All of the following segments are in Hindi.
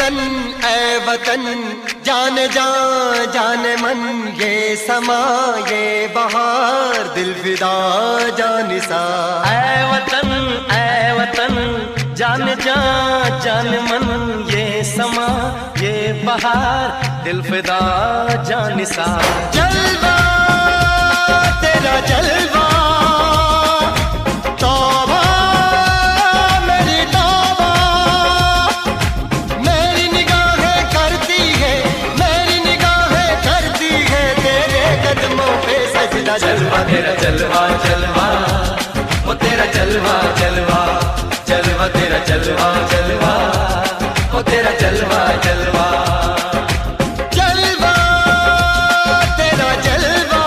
ऐ वतन जाने जा जाने मन, ये समा ये बहार दिल फिदा जानिसा। ऐ वतन जाने जा जाने मन, ये समा ये बहार दिल फिदा जानिसा। जलवा तेरा जलवा, तौबा मेरी तौबा, मेरी निगाहें करती है, मेरी निगाहें करती है तेरे कदमों पे सजदा। जलवा तेरा जलवा जलवा, वो तेरा जलवा जलवा, जलवा तेरा जलवा जलवा, वो तेरा जलवा जलवा। जलवा तेरा जलवा,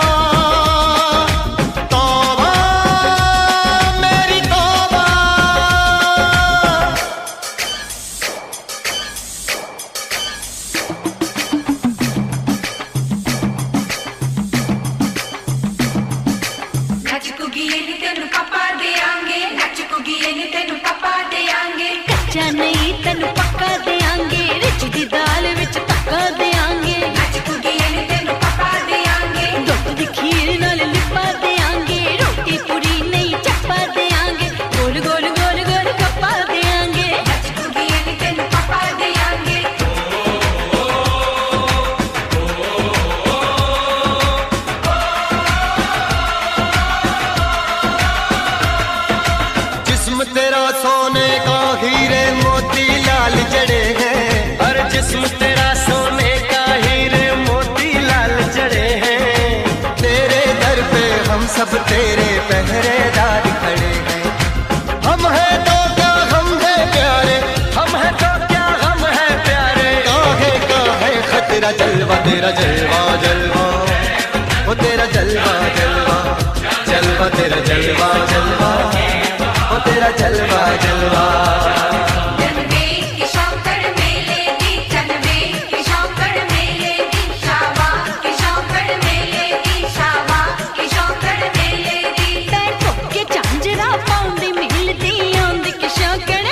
तौबा मेरी तौबा। नचकुगी नी तेनू पापा देंगे, नचकुगी नी तेनू पापा देंगे। कच्चा नहीं तेनू पक्का देंगे, रिच दी दाल विच तक्का देंगे। नचकुगी नी तेनू पापा देंगे, दुध दी खीर नाल लिपा देंगे। रोटी पूरी नहीं चप्पा देंगे, गोल गोल गोल गोल कप्पा देंगे। नचकुगी नी तेनू पापा देंगे। जिस्म तेरा सोने का हीरे मोती लाल जड़े हैं, और जिस्म तेरा सोने का हीरे मोती लाल जड़े हैं। तेरे दर पे हम सब तेरे पहरेदार खड़े हैं। हम हैं तो क्या हम हैं प्यारे, हम है तो क्या हम है प्यारे। काहे का है खतरा। जलवा तेरा जलवा जलवा, वो तेरा जलवा जलवा, जलवा तेरा जलवा जलवा, वो तेरा जलवा जलवा। जनवे की शौकड़ मेले दी, जनवे की शौकड़ मेले दी, शावा की शौकड़ मेले दी, शावा की शौकड़ मेले दी। पैर ठोके झांझरा पाउंदी मिलदी आंदी की शौकड़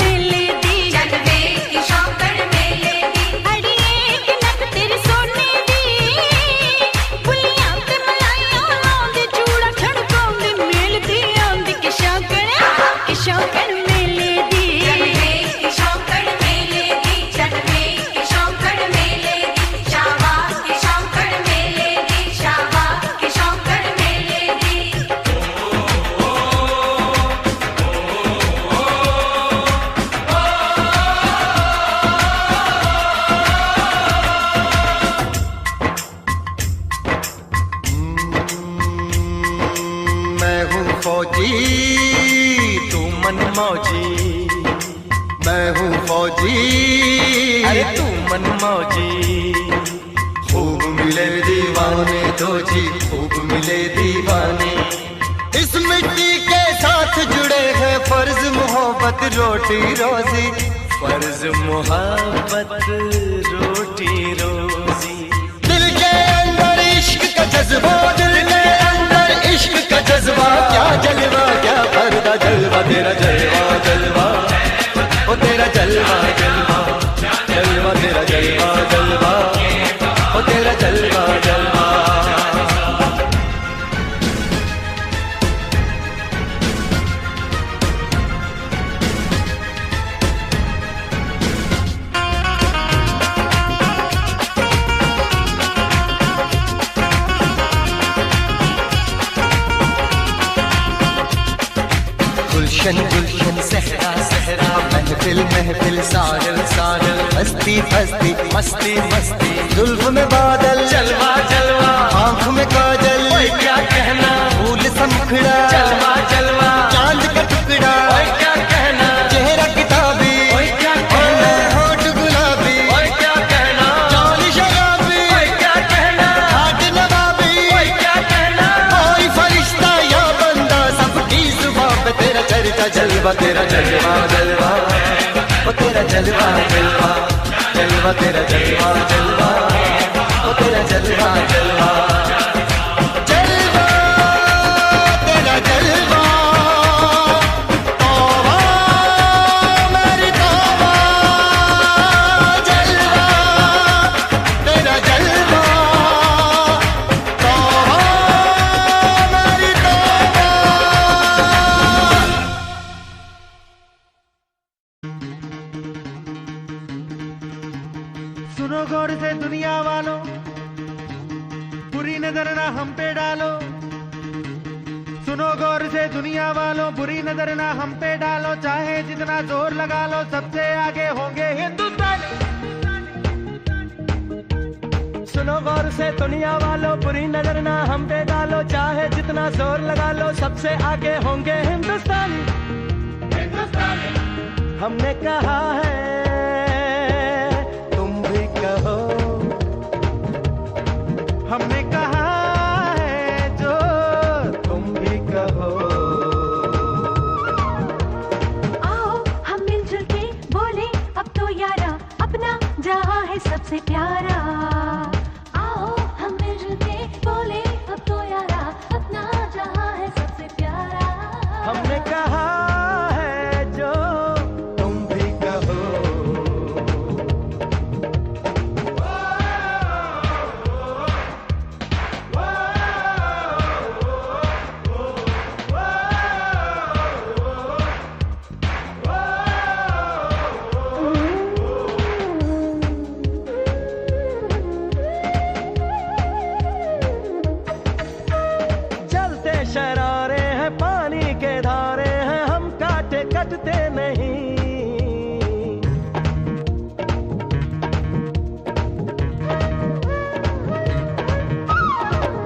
मेले दी। जनवे की शौकड़ मेले दी, अड़िए की नक तेरी सोने दी। बुलियां ते मलाइयां लाउंदी, चूड़ा छड़काउंदी मिलदी आंदी की शौकड़ मेले दी। जनवे की शौकड़ मेले दी, जनवे की शौकड़ मेले दी, शावा की शौकड़ मेले दी, शावा की शौकड़ मेले दी। मैं हूँ फौजी, तू मन मौजी, मैं हूँ फौजी, अरे तू मन मौजी। खूब मिले दीवाने दो जी, खूब मिले दीवाने। इस मिट्टी के साथ जुड़े हैं फर्ज मोहब्बत रोटी रोजी। फर्ज मोहब्बत रोटी रोजी। दिल के अंदर इश्क का जज्बा, दिल के अंदर इश्क का जज्बा। क्या जलवा क्या पर्दा, जलवा तेरा जलवा जलवा, ओ तेरा जलवा जलवा, जलवा तेरा जलवा जलवा, ओ तेरा जलवा जलवा। गुलशन गुलशन सहरा सहरा, महफिल महफिल साहिल साहिल, मस्ती मस्ती मस्ती मस्ती, जुल्फ में बादल, जलवा जलवा, आँख में काजल, ओए क्या कहना, फूल सा मुखड़ा, जलवा जलवा, चांद का टुकड़ा, ओए क्या कहना, चेहरा किताबी, ओए क्या कहना, होठ गुलाबी, ओए क्या कहना, चाल शराबी, ओए क्या कहना, हाथ नवाबी, ओए क्या कहना। कोई फरिश्ता या बंदा, सबकी जुबां पे तेरा चर्चा। जलवा तेरा जलवा जलवा, ओ तेरा जलवा जलवा, जलवा तेरा जलवा जलवा, ओ तेरा जलवा जलवा। जलवा तेरा जलवा, तौबा मेरी तौबा। सुनो गौर से दुनिया वालों, बुरी नजर ना हम पे डालो। सुनो गौर से दुनिया वालों, बुरी नजर ना हम पे डालो। चाहे जितना जोर लगा लो, सबसे आगे होंगे हिंदुस्तानी। सुनो गौर से दुनिया वालों, बुरी नजर ना हम पे डालो। चाहे जितना जोर लगा लो, सबसे आगे होंगे हिंदुस्तानी। हमने कहा है, तुम भी कहो। हमने कहा है जो तुम भी कहो। आओ हम मिलजुल के बोले अब तो यारा, अपना जहां है सबसे प्यारा। आओ हम मिलजुल के बोले अब तो यारा, अपना जहां है सबसे प्यारा। हमने कहा है जो तुम भी कहो। चलते शरारे हैं, पानी के धारे हैं, हम काटे कटते नहीं।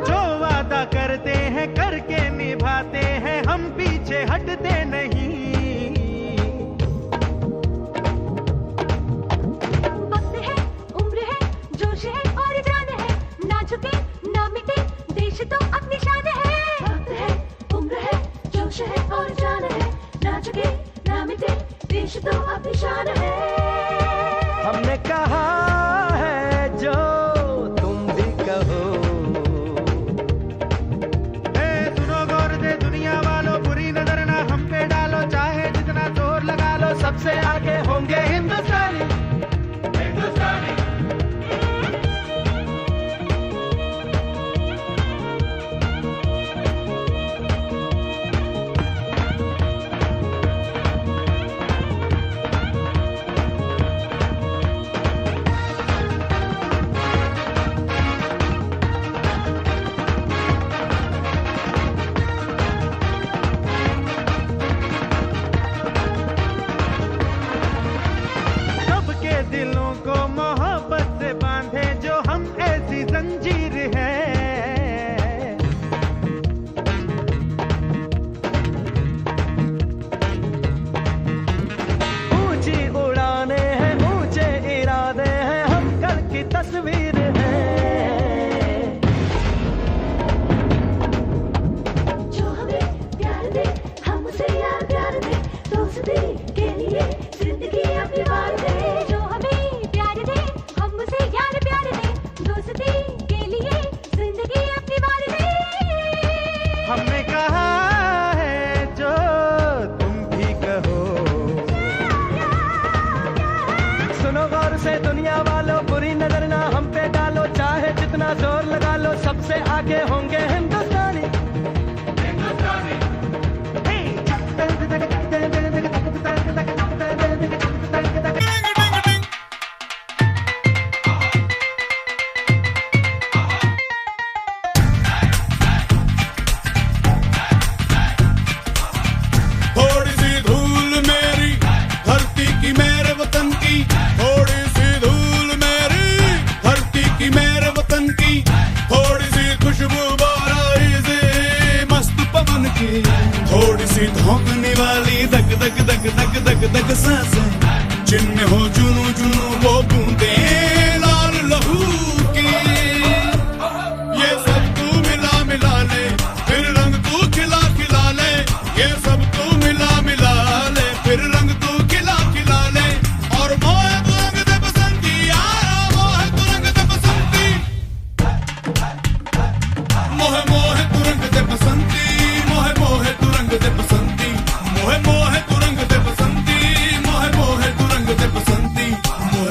जो वादा करते हैं करके निभाते हैं, हम पीछे हटते नहीं। वक्त है, उम्र है, जोश है और जान है, ना झुके ना मिटे, देश तो अपनी शान है। वक्त है, उम्र है, जोश है और जान है, ना झुके ना मिटे, देश तो अपनी शान है। हमने कहा है जो तुम भी कहो। सुनो गौर से दुनिया वालों, बुरी नजर ना हम पे डालो। चाहे जितना जोर लगा लो, सबसे आगे होंगे हिंदुस्तानी। सबके दिलों को मोहब्बत से बांधे जो हम ऐसी जंजीर है। ऊंची उड़ाने हैं, ऊंचे इरादे हैं, हम कल की तस्वीर है। जो हमें प्यार दे, हम उसे यार प्यार दे, दोस्ती के लिए जिंदगी अपनी वार दे। जो हमें प्यार दे, हम उसे यार प्यार दे, दोस्ती के लिए जिंदगी अपनी वार दे। हमने कहा है जो तुम भी कहो। सुनो गौर से दुनिया वालों, बुरी नजर ना हम पे डालो। चाहे जितना जोर लगा लो, सबसे आगे होंगे हिंदुस्तानी। थोड़ी सी धूल मेरी धरती की, मेरे वतन की। थोड़ी सी धूल मेरी धरती की, मेरे वतन की। थोड़ी सी खुशबू बाराई से मस्त पवन की। थोड़ी सी धोकने वाली धक धक धक धक धक धक सांसें, जिनमें हो जुनू जुनू वो बूंदे लाल लहू की। ये सब तू मिला मिला ले, फिर रंग तू खिला खिला ले। ये सब तू मिला मिला ले, फिर रंग तू खिला खिला ले। और मोहे तू रंग दे बसंती यारा, मोहे तू रंग दे बसंती। मोहे मोहे तू रंग दे बसंती, मोहे मोहे तू रंग दे बसंती। मोहे मोहे तू रंग दे बसंती, मोहे मोहे तू रंग दे बसंती। मोहे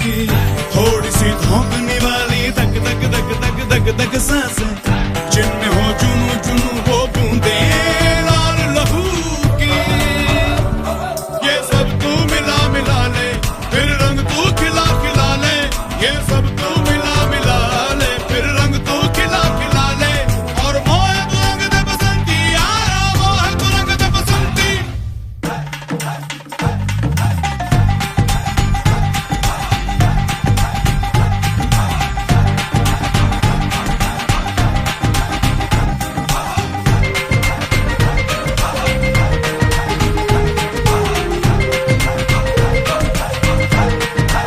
की थोड़ी सी धोखने वाली धक धक धक धक धक धक सांसें जिनमें हो जुनू जुनू वो बूंदे लाल लहू की ये सब तू मिला मिला ले फिर रंग तू खिला खिला ले ये सब तू मिला मिला ले फिर रंग तू खिला खिला ले और मोह तू रंग दे बसंती यारा मोह तू रंग दे बसंती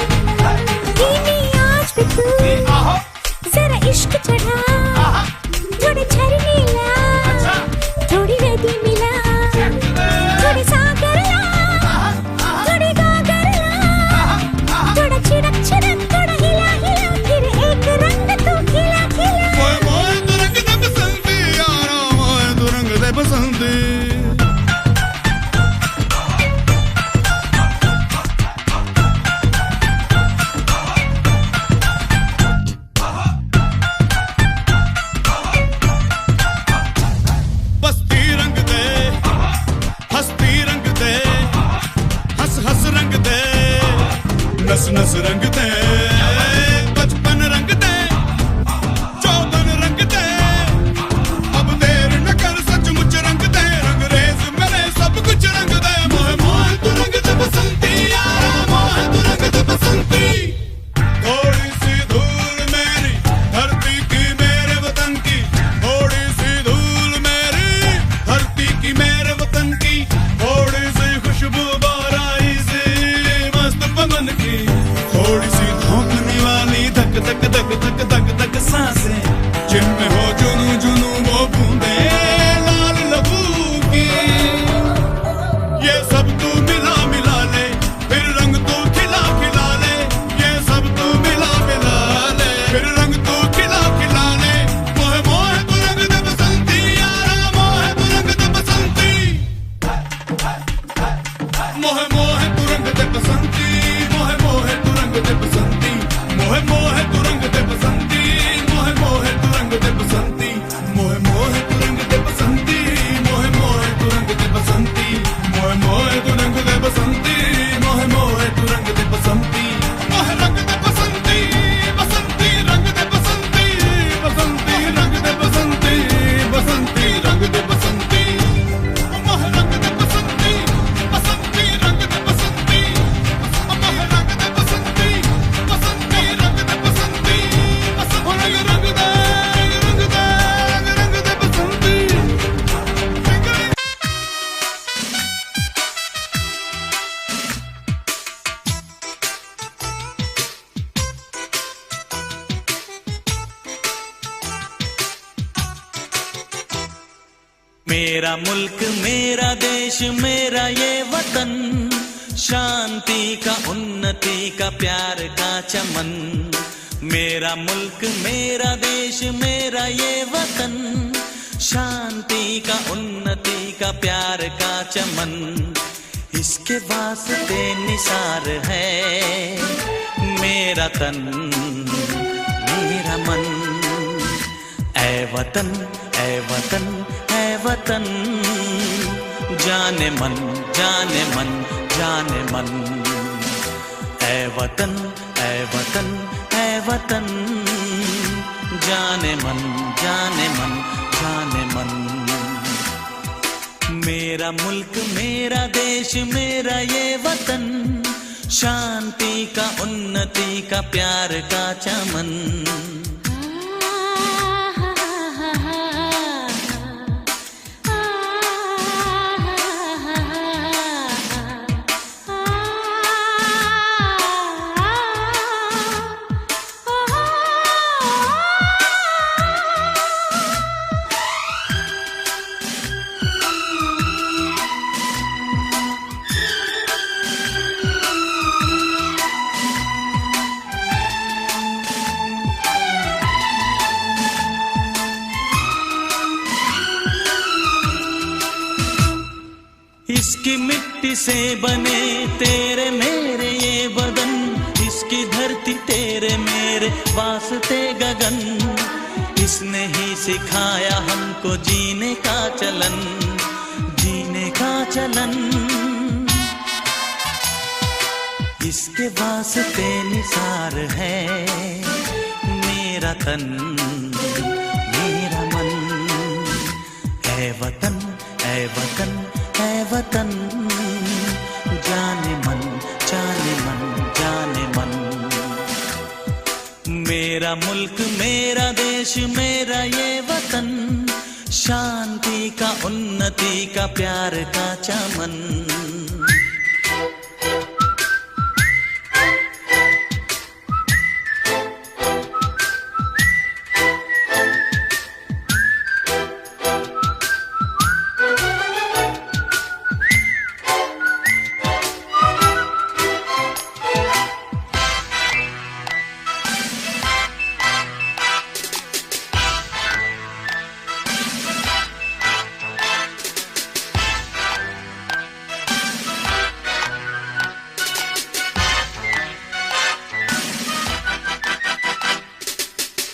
धीमी आंच पे तू जरा इश्क चढ़ा थोड़े झरने ला थोड़ी नदी मिला थोड़ी सागर ला थोड़ी गागर ला थोड़ा छिड़क छिड़क थोड़ा हिला हिला फिर एक रंग तू खिला खिला मोह तू रंग दे बसंती यारा मोह तू रंग दे बसंती बस्ती रंग दे हस्ती रंग दे हंस हंस रंग दे नस नस रंग दे बचपन रंग दे चौबन रंग दे अब देर न कर सचमुच रंग दे रंग रेज मेरे सब कुछ रंग दे मोह मोह तू रंग दे बसंती यारा मोह तू रंग दे बसंती थोड़ी सी धूल मेरी धरती की मेरे वतन की थोड़ी सी धूल मेरी धरती की मेरे वतन की थोड़ी सी खुशबू बाराई से मस्त पवन की थोड़ी सी धोखने वाली धक धक धक धक धक धक सांसें जिनमें हो जुनू जुनू वो बूंदे लाल लहू की ये सब तू मिला मिला ले फिर रंग तू खिला खिला ले ये सब तू मिला मिला ले फिर रंग तू खिला खिला ले मोह मोह तू रंग दे बसंती यारा मोह तू रंग दे बसंती मोह मोह तू रंग दे बसंती मोह मोह तू रंग दे बसंती मोह मोह तू रंग दे बसंती मोह मोह तू रंग दे बसंती मोह मोह तू रंग दे बसंती मोह मोह तू रंग दे बसंती मोह मोह तू रंग दे बसंती मोह मोह तू रंग दे बसंती मोह रंग दे बसंती बसंती रंग दे बसंती बसंती रंग दे बसंती बसंती रंग दे बसंती मोह रंग दे बसंती बसंती रंग दे बसंती मोह रंग दे बसंती बसंती रंग दे बसंती बसंती रंग दे बसंती मेरा मुल्क मेरा देश मेरा ये वतन शांति का उन्नति का प्यार का चमन मेरा मुल्क मेरा देश मेरा ये वतन शांति का उन्नति का प्यार का चमन इसके वास्ते निसार है मेरा तन मेरा मन ऐ वतन ऐ वतन ऐ वतन जाने मन जाने मन जाने मन ऐ वतन ऐ वतन ऐ वतन जाने मन जाने मन जाने मन मेरा मुल्क मेरा देश मेरा ये वतन शांति का उन्नति का प्यार का चमन इसकी मिट्टी से बने तेरे मेरे ये बदन इसकी वास्ते गगन, इसने ही सिखाया हमको जीने का चलन, जीने का चलन। इसके वास्ते निसार है मेरा तन मेरा मन। ऐ वतन ऐ वतन ऐ वतन, जाने मन जाने मन जाने मन। मेरा मुल्क मेरा देश मेरा ये वतन, शांति का उन्नति का प्यार का चमन।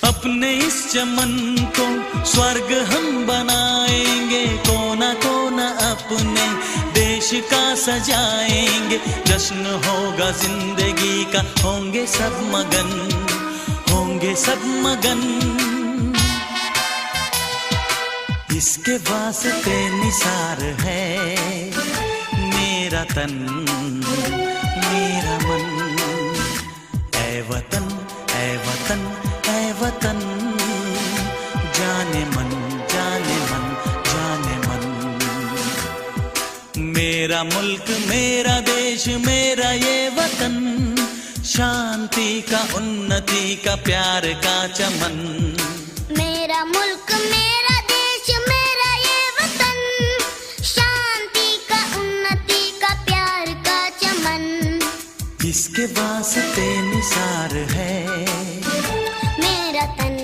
अपने इस चमन को स्वर्ग हम बनाएंगे, कोना कोना अपने देश का सजाएंगे। जश्न होगा जिंदगी का, होंगे सब मगन, होंगे सब मगन। इसके वास्ते निसार है मेरा तन मेरा मन। ऐ वतन ऐ वतन ऐ वतन, जाने मन जाने मन जाने मन। मेरा मुल्क मेरा देश मेरा ये वतन, शांति का उन्नति का प्यार का चमन। मेरा मुल्क मेरा देश मेरा ये वतन, शांति का उन्नति का प्यार का चमन। इसके वास्ते निसार है मेरा तन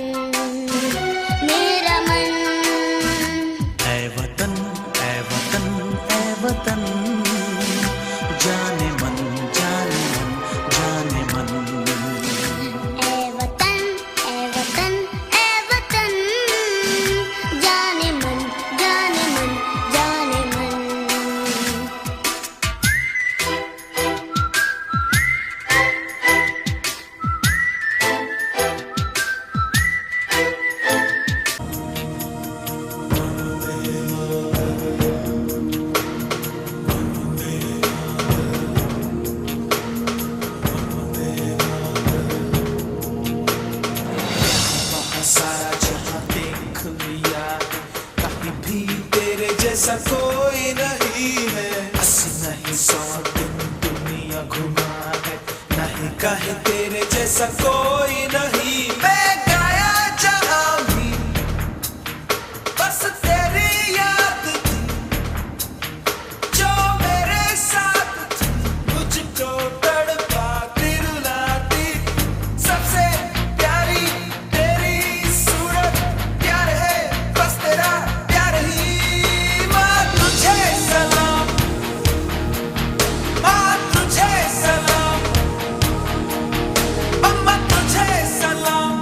मेरा मन। ऐ वतन ऐ वतन ऐ वतन, जाने मन जाने मन जाने मन। ऐ वतन ऐ वतन ऐ वतन, जाने मन जाने मन जाने मन। सारा जहां देख लिया, कहीं भी तेरे जैसा कोई नहीं है। 80 नहीं 100 दिन दुनिया घुमा है, नहीं कहीं तेरे जैसा कोई नहीं। मैं गाया जहां भी बस तेरी याद थी, जो मेरे साथ थी, मुझको तड़पाती रुलाती। सबसे प्यारी तेरी सूरत, प्यार है बस तेरा प्यार ही। माँ तुझे सलाम, माँ तुझे सलाम, अम्मा तुझे सलाम।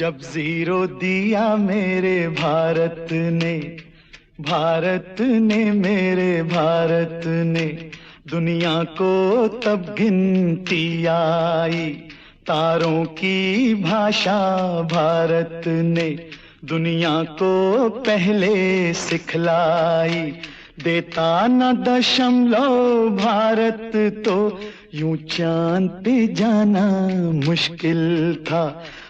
जब जीरो दिया मेरे भारत ने मेरे भारत ने दुनिया को तब गिनती आई। तारों की भाषा भारत ने दुनिया को पहले सिखलाई। देता न दशमलव भारत तो यूं चांद पे जाना मुश्किल था।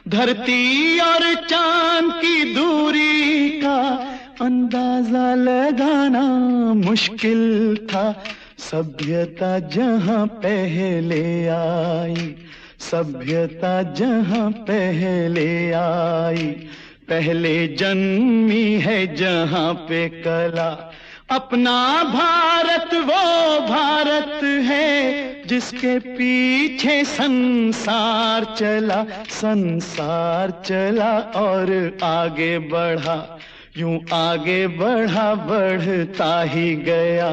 धरती और चांद की दूरी का अंदाजा लगाना मुश्किल था। सभ्यता जहां पहले आई, सभ्यता जहां पहले आई, पहले जन्मी है जहां पे कला। अपना भारत वो भारत है जिसके पीछे संसार चला, संसार चला और आगे बढ़ा, यूं आगे बढ़ा बढ़ता ही गया।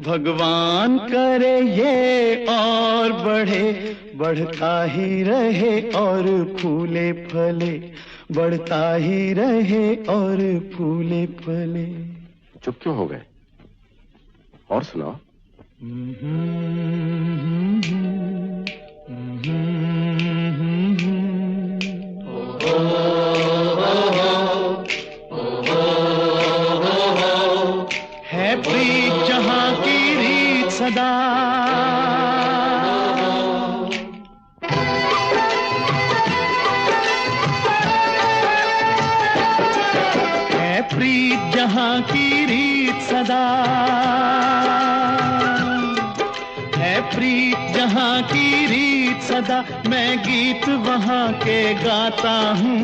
भगवान करे ये और बढ़े, बढ़ता ही रहे और फूले फले, बढ़ता ही रहे और फूले फले। चुप क्यों हो गए? और सुनाओ। है प्रीत जहां की रीत सदा, है प्रीत जहां की रीत सदा, है प्रीत जहां की रीत सदा। मैं गीत वहां के गाता हूँ,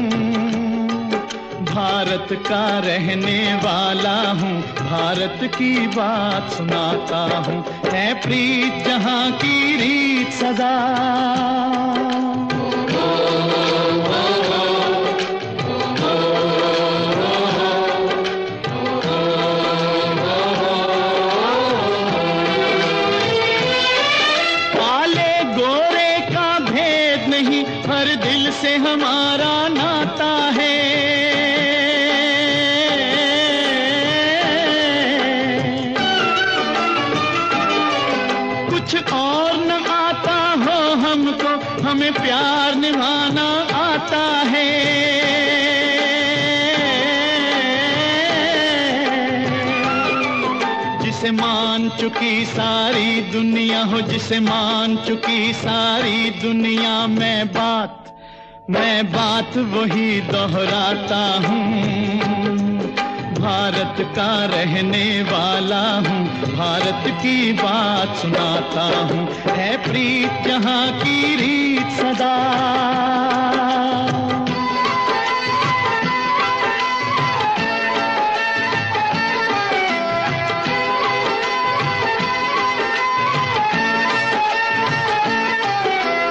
भारत का रहने वाला हूँ, भारत की बात सुनाता हूँ। है प्रीत जहां की रीत सदा। काले गोरे का भेद नहीं, हर दिल से हमारा नाता है। और न आता हो हमको, हमें प्यार निभाना आता है। जिसे मान चुकी सारी दुनिया हो, जिसे मान चुकी सारी दुनिया, मैं बात वही दोहराता हूँ। भारत का रहने वाला हूँ, भारत की बात सुनाता हूँ। है प्रीत जहां की रीत सदा।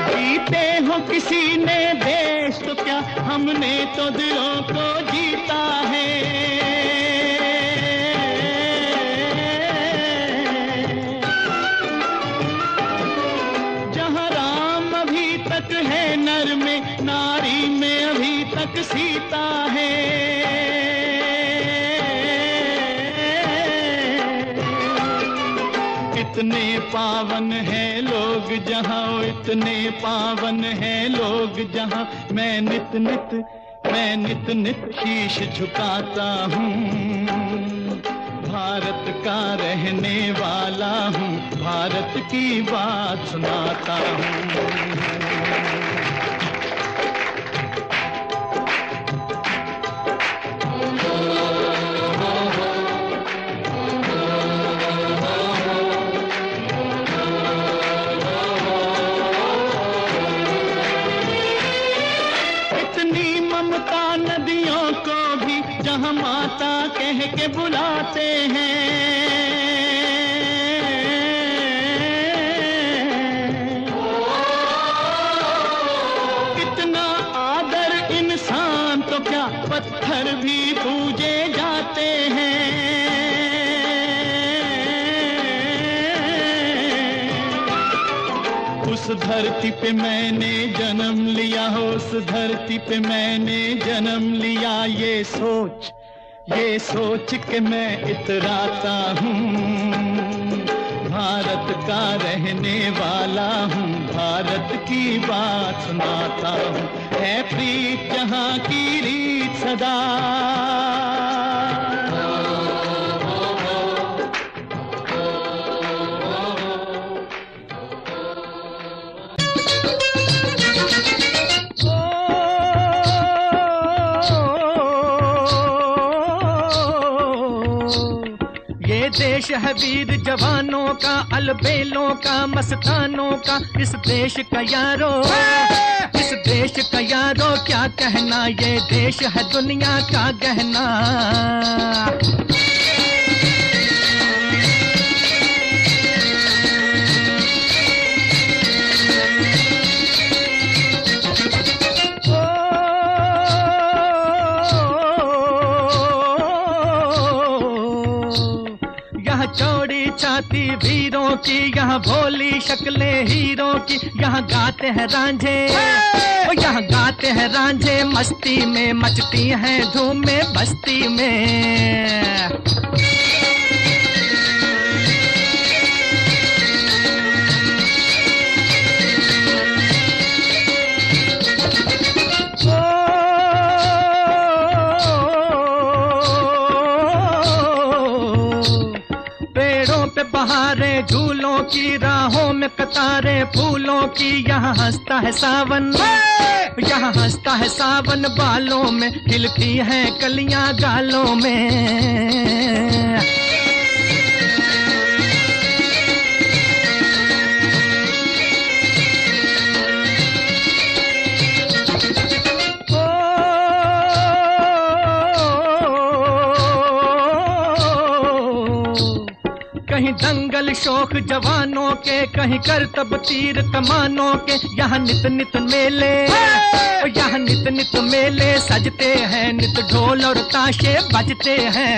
जीते हो किसी ने देश तो क्या, हमने तो दिलों को जीता है। है नर में, नारी में अभी तक सीता है। इतने पावन है लोग जहां, इतने पावन है लोग जहां, मैं नित नित शीश झुकाता हूँ। भारत का रहने वाला हूँ, भारत की बात सुनाता हूँ। ममता नदियों को भी जहां माता कह के बुलाते हैं। कितना आदर इंसान तो क्या, पत्थर भी पूजे जाते हैं। उस धरती पे मैंने जन्म लिया, हो उस धरती पे मैंने जन्म लिया। ये सोच के मैं इतराता हूँ, भारत का रहने वाला हूँ, भारत की बात सुनाता हूँ। है प्रीत जहाँ की रीत सदा, देश है वीर जवानों का, अलबेलों का, मस्तानों का। इस देश का यारो, इस देश का यारो क्या कहना, ये देश है दुनिया का गहना। छाती वीरों की, यहाँ भोली शक्लें हीरों की। यहाँ गाते हैं रांझे, यहाँ गाते हैं रांझे मस्ती में, मचती हैं धूम में बस्ती में। बहारें झूलों की, राहों में कतारें फूलों की। यहाँ हंसता है सावन, यहाँ हंसता है सावन बालों में, खिलती हैं कलियां गालों में। कहीं दंगल शौक जवानों के, कहीं करतब तीर कमानों के। यहाँ नित नित मेले, यहाँ नित नित मेले सजते हैं, नित ढोल और ताशे बजते हैं।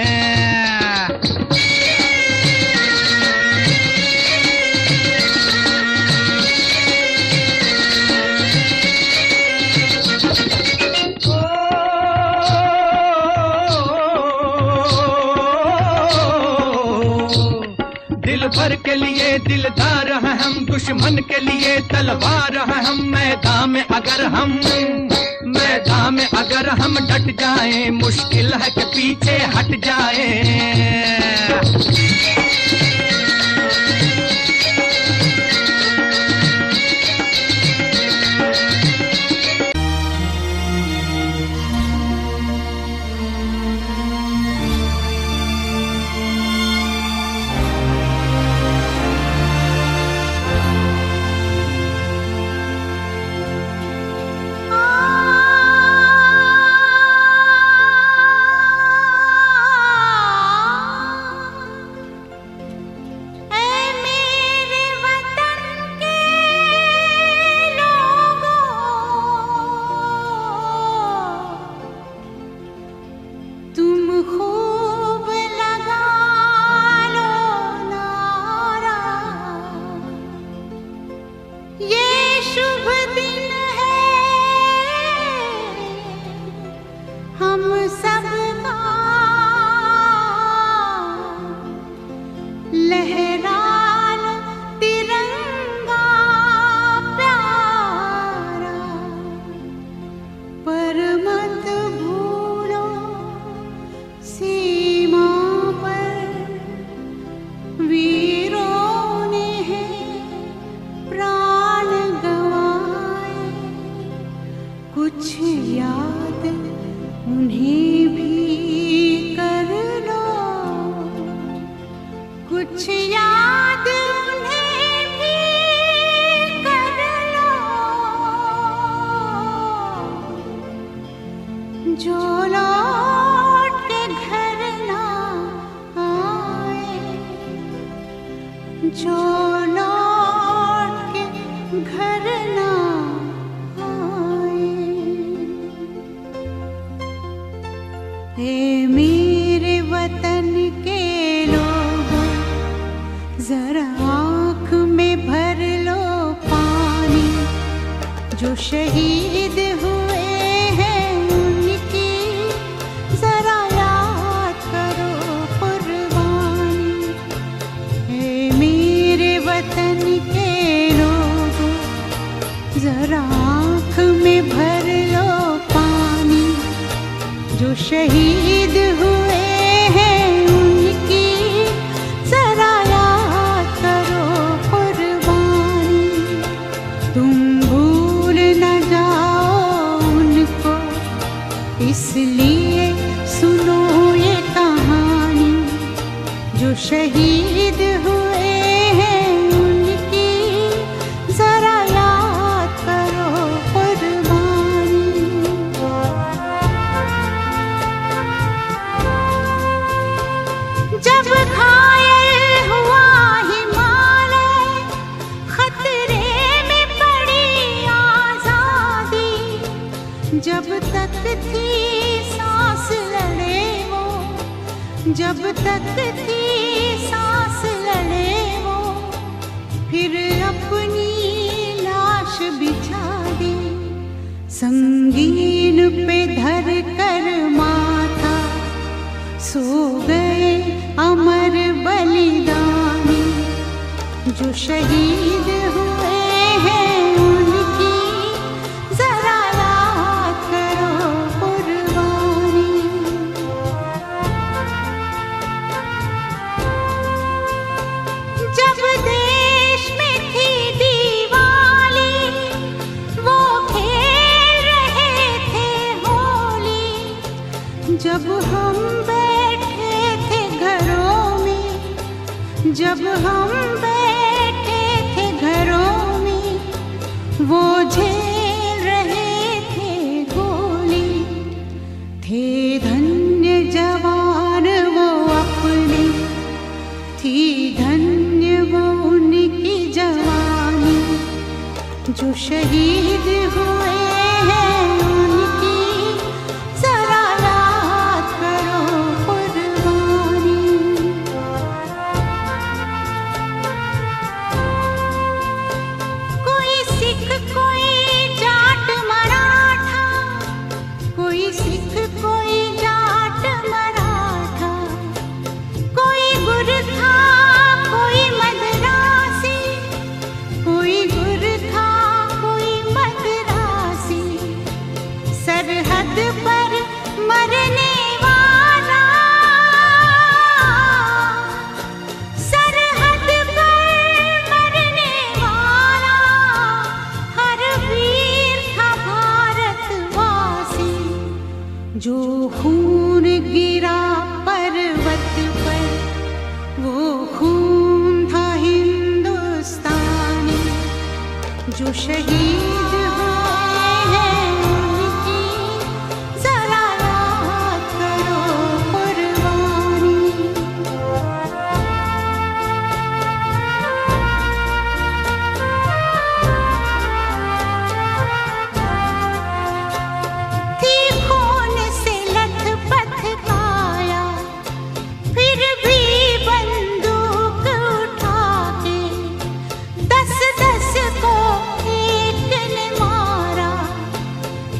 भर के लिए दिलदार हैं हम, दुश्मन के लिए तलवार हैं हम। मैदान में अगर हम डट जाएं, मुश्किल है कि पीछे हट जाएं। जरा आँख में भर लो पानी। शहीद हुए हैं उनकी जरा याद करो कुर्बानी। है मेरे वतन के लोगों जरा आँख में भर लो पानी। जो शहीद हुए हैं उनकी जरा याद करो कुर्बानी। तुम भूल न जाओ उनको इसलिए सुनो ये कहानी। जो शहीद हुए हैं उनकी जरा याद करो कुर्बानी। जब घायल हुआ हिमालय खतरे में पड़ी आजादी। जब तक थी सांस लड़े वो, जब तक थी सांस लड़े वो, फिर अपनी लाश बिछा दी। संगीन पे धर कर माथा सो गए अमर बलिदानी। जो शहीद हुए हैं उनकी जरा याद करो कुर्बानी। जब देश में थी दिवाली वो खेल रहे थे होली। जब हम बैठे थे घरों में, जब हम बैठे थे घरों में, वो झेल रहे थे गोली। थे धन्य जवान वो अपने, थी धन्य वो उनकी जवानी। जो शहीद हुए हैं उनकी जरा याद करो कुर्बानी। कोई सिख कोई जाट मराठा, कोई सिख कोई जाट मराठा, कोई गुरखा कोई मद्रासी, कोई गुरखा कोई मद्रासी। सरहद पर मरने वाला, सरहद पर मरने वाला हर वीर था भारतवासी। जो खून गिरा पर्वत पर वो खून था हिंदुस्तानी। जो शहीद हुए हैं उनकी जरा याद करो कुर्बानी। थी खून से लथपथ काया, फिर भी बंदूक उठा के 10-10 को एक ने मारा।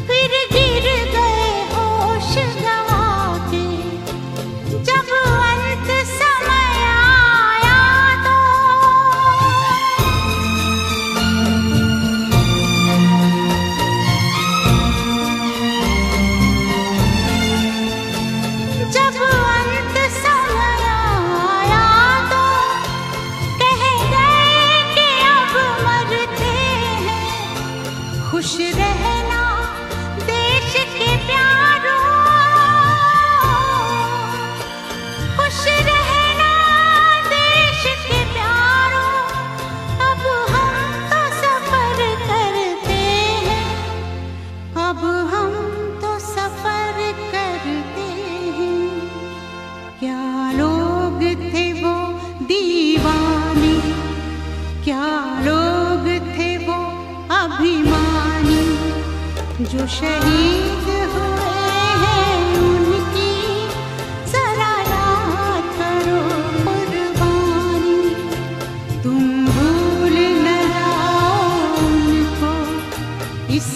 फिर गिर गए होश गंवा के। जब अंत समय आया तो जब अंत समय आया तो कह गए कि अब मरते हैं। खुश रहना देश के प्यारों, खुश रहना देश के प्यारों। अब हम तो सफर करते हैं, अब हम तो सफर करते हैं। क्या लोग थे वो दीवाने, क्या लोग थे वो अभिमानी। जो शहीद हुए हैं उनकी जरा याद करो कुर्बानी। तुम भूल न जाओ उनको इस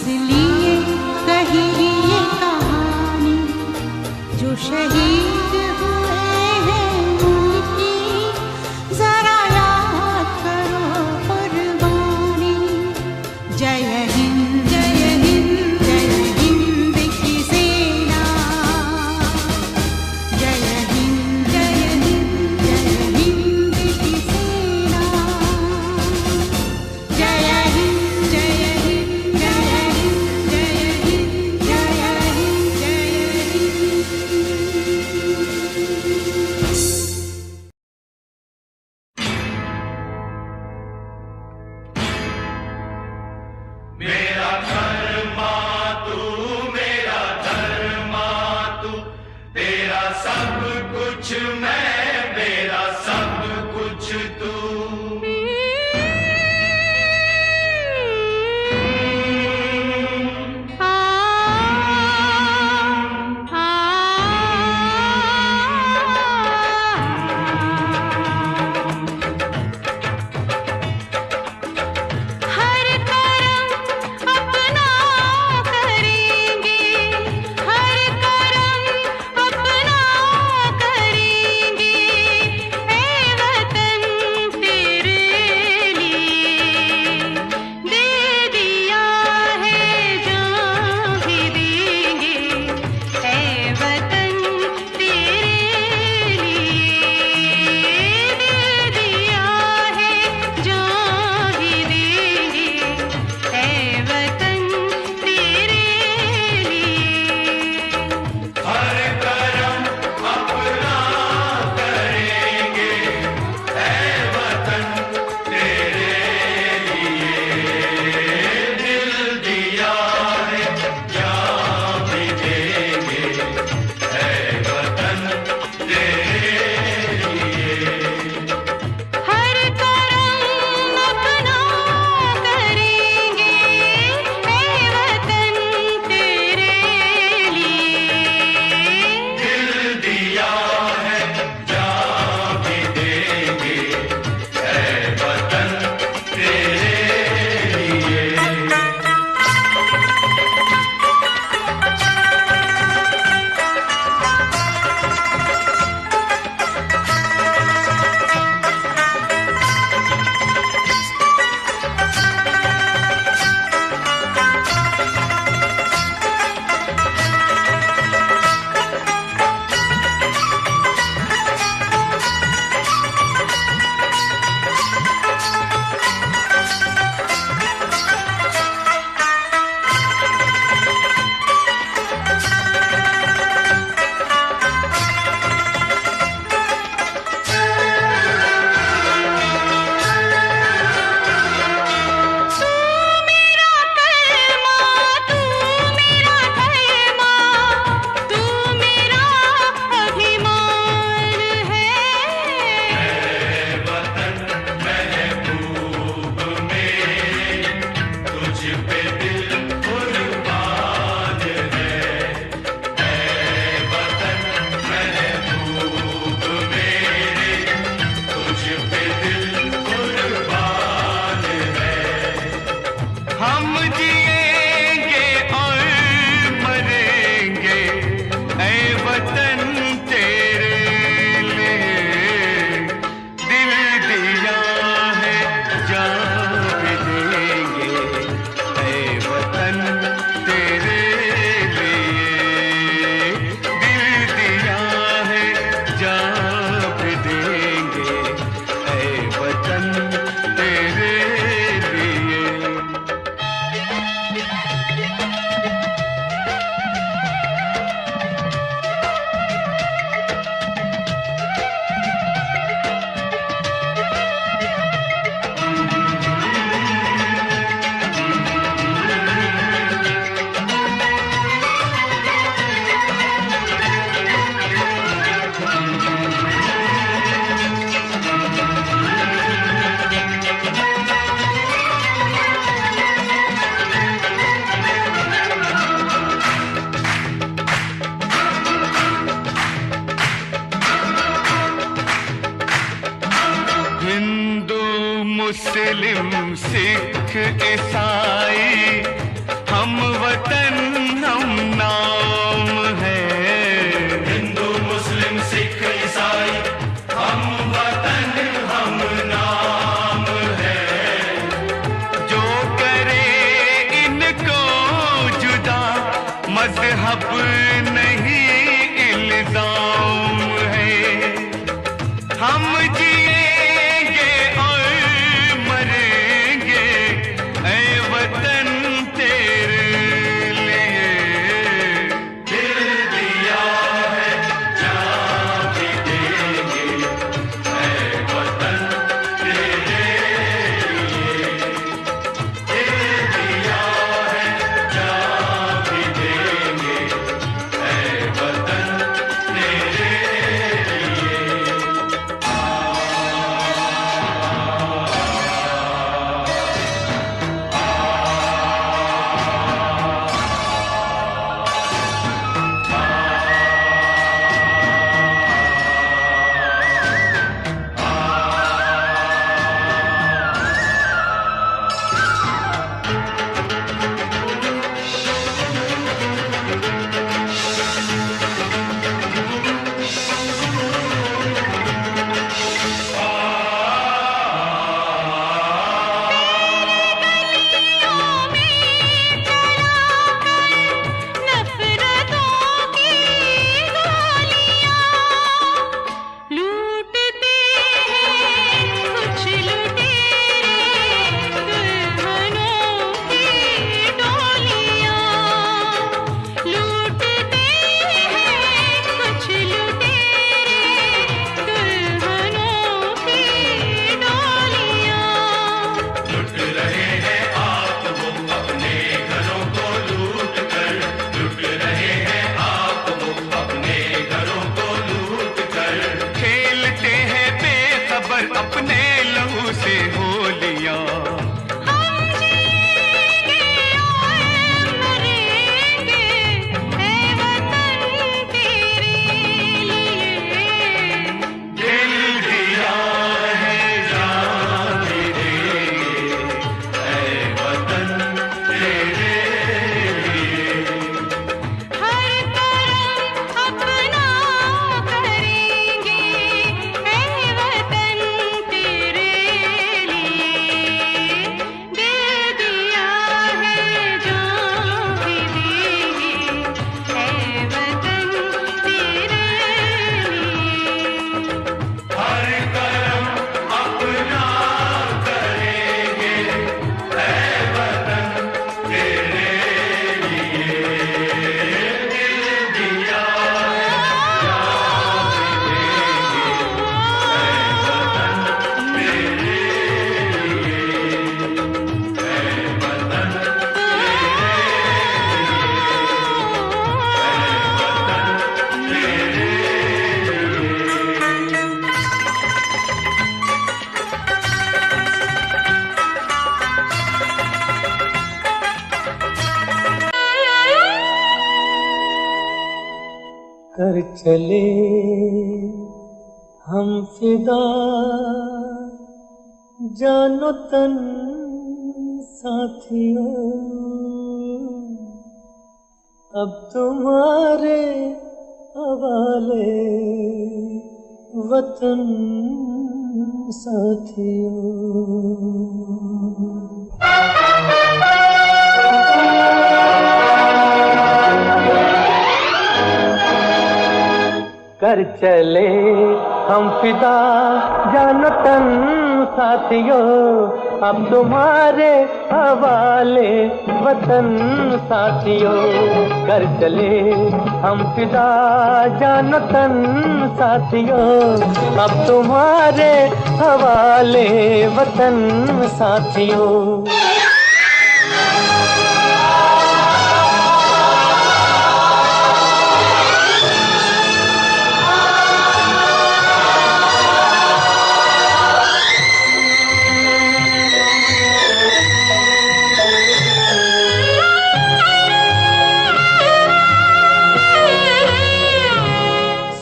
मुस्लिम सिख ईसाई हम वतन हम नाम है। हिंदू मुस्लिम सिख ईसाई हम वतन हम नाम है। जो करे इनको जुदा मजहब नहीं इल्जाम है। हम जिएंगे और मरेंगे ऐ वतन तेरे लिए। दिल दिया है जान भी देंगे ऐ वतन तेरे लिए। दिल दिया है जान भी देंगे ऐ वतन तेरे लिए। अपने लहू से होलियां कर चले हम फिदा जानो तन साथियों। अब तुम्हारे हवाले वतन साथियों। कर चले हम फिदा जानो तन साथियों। अब तुम्हारे हवाले वतन साथियों। कर चले हम फिदा जानो तन साथियों। अब तुम्हारे हवाले वतन साथियों।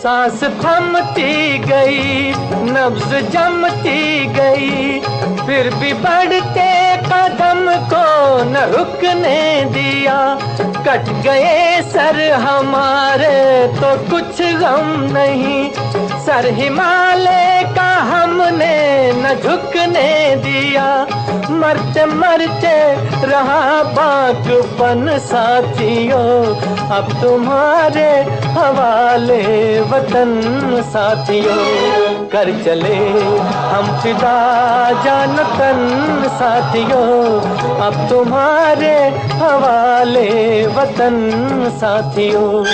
सांस थमती गई, नब्ज जमती गई, फिर भी बढ़ते कदम को न रुकने दिया। कट गए सर हमारे तो कुछ गम नहीं, सर हिमालय का हमने न झुकने दिया। मरते मरते रहा बाकपन साथियों, अब तुम्हारे हवाले वतन साथियों। कर चले हम फिदा जान तन साथियों, अब तुम्हारे हवाले वतन साथियों।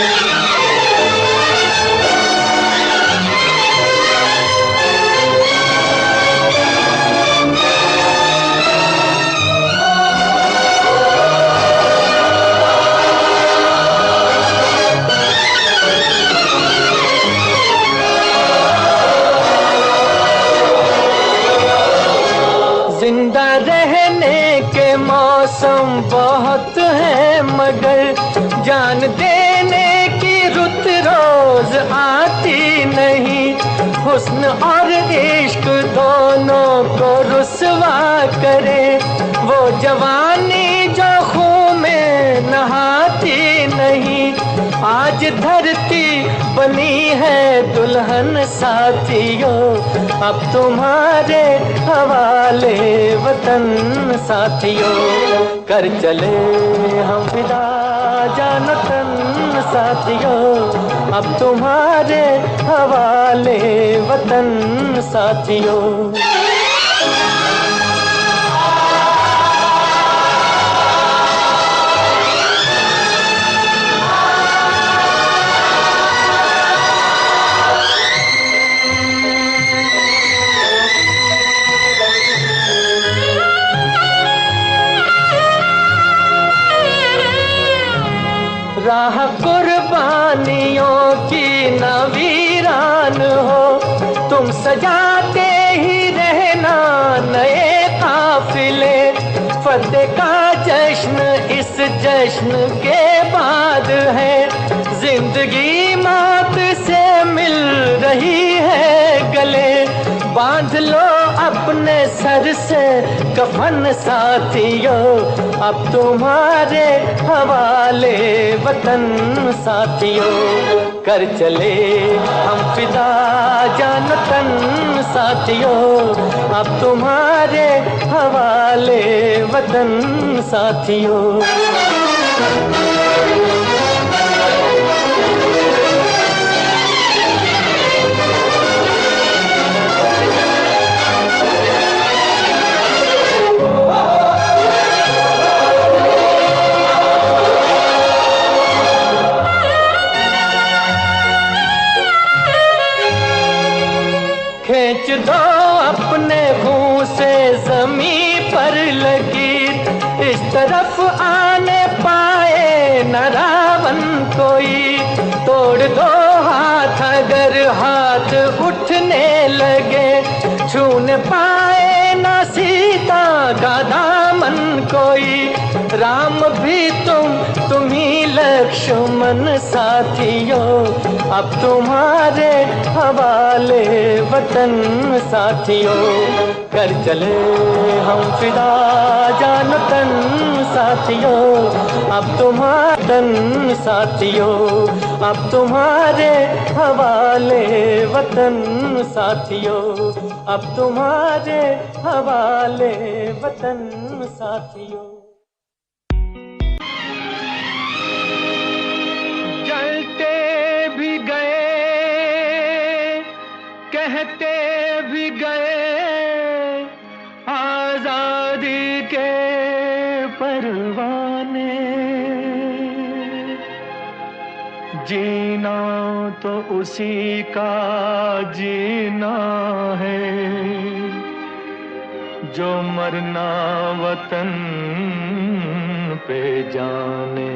जिंदा रहने के मौसम बहुत है, मगर जान देने की रुत रोज आती नहीं। हुस्न और इश्क दोनों को रुसवा करे, वो जवानी जो खून में नहाती नहीं। आज धरती बनी है दुल्हन साथियों, अब तुम्हारे हवाले वतन साथियों। कर चले हम फिदा जान तन साथियों, अब तुम्हारे हवाले वतन साथियों। राह कुर्बानियों की न वीरान हो, तुम सजाते ही रहना नए काफिले। फतेह का जश्न इस जश्न के बाद है, जिंदगी मौत से मिल रही है गले। बांध लो अपने सर से कफन साथियों, अब तुम्हारे हवाले वतन साथियों। कर चले हम फिदा जान तन साथियों, अब तुम्हारे हवाले वतन साथियों। खींच दो अपने मुंह से जमीन पर लगी, इस तरफ आने पाए न रावण कोई। तोड़ दो हाथ अगर हाथ उठने लगे, छूने पाए न सीता का दामन कोई। राम भी तुम ही लक्ष्मण साथियों, अब तुम्हारे हवाले वतन साथियों। कर चले हम फिदा जान तन साथियों, अब तुम्हारे तन साथियों, अब तुम्हारे हवाले वतन साथियों, अब तुम्हारे हवाले वतन साथियों। जलते भी गए, कहते भी गए, आजादी के परवाने। जीना तो उसी का जीना है, जो मरना वतन पे जाने।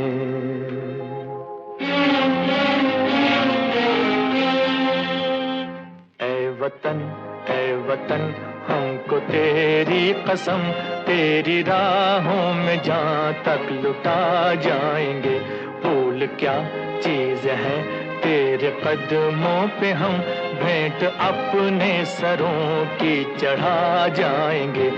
ऐ वतन हमको तेरी कसम, तेरी राहों में जहाँ तक लुटा जाएंगे। भूल क्या चीज है तेरे कदमों पे हम भेंट अपने सरों की चढ़ा जाएंगे।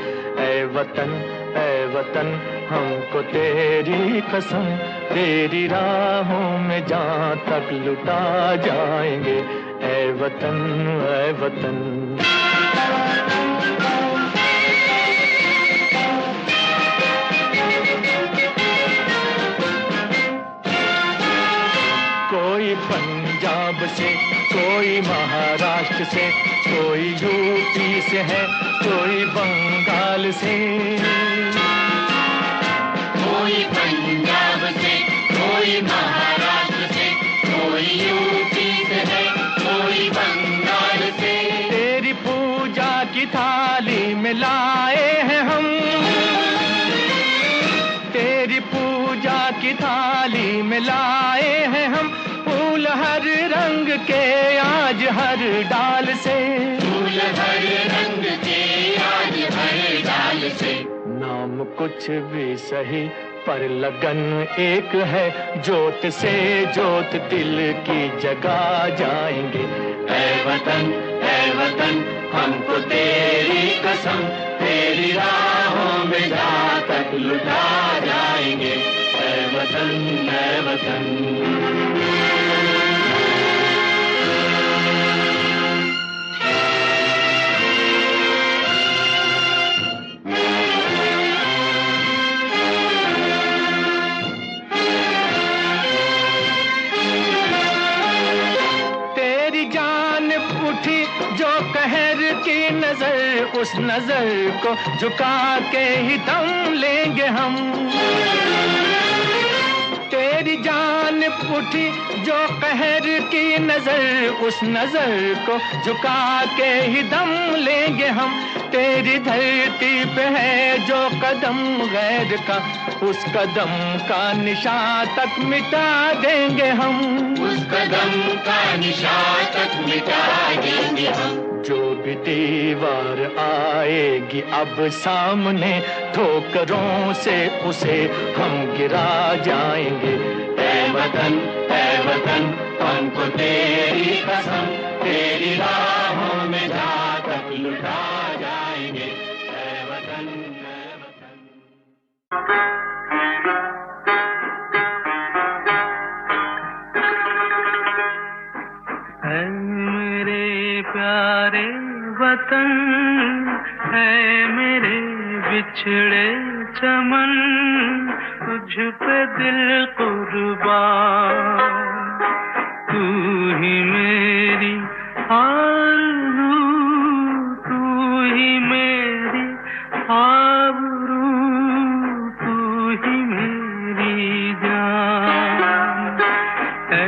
ऐ वतन हमको तेरी कसम, तेरी राहों में जहाँ तक लुटा जाएंगे। ऐ वतन कोई पंजाब से, कोई महाराष्ट्र से, कोई यूपी से है, कोई बंगाल से। कोई पंजाब से, कोई महाराष्ट्र से, कोई यूपी से है, कोई बंगाल से। तेरी पूजा की थाली में लाए हैं हम, तेरी पूजा की थाली में लाए हैं हम फूल हर रंग के आज हर डाल से। फूल हर रंग के आज हर डाल से। नाम कुछ भी सही पर लगन एक है, जोत से जोत दिल की जगा जाएंगे। ऐ वतन हमको तेरी कसम, तेरी राहों में जहाँ तक लुटा जाएंगे। ऐ वतन जो कहर की नजर, उस नजर को झुका के ही दम लेंगे हम। तेरी जान उठी जो कहर की नजर, उस नजर को झुका के ही दम लेंगे हम। तेरी धरती पे है जो कदम गैर का, उस कदम का निशान तक मिटा देंगे हम। उस कदम का निशान तक मिटा देंगे हम। जो भी दीवार आएगी अब सामने, ठोकरों से उसे हम गिरा जाएंगे। ऐ वतन हमको तेरी कसम, तेरी राहों में जहाँ तक लुटा जाएंगे। ऐ वतन मेरे प्यारे वतन है मेरे बिछड़े चमन, तुझ पे दिल कुर्बान। तू ही मेरी आरज़ू, तू ही मेरी आबरू, तू ही मेरी जान। ऐ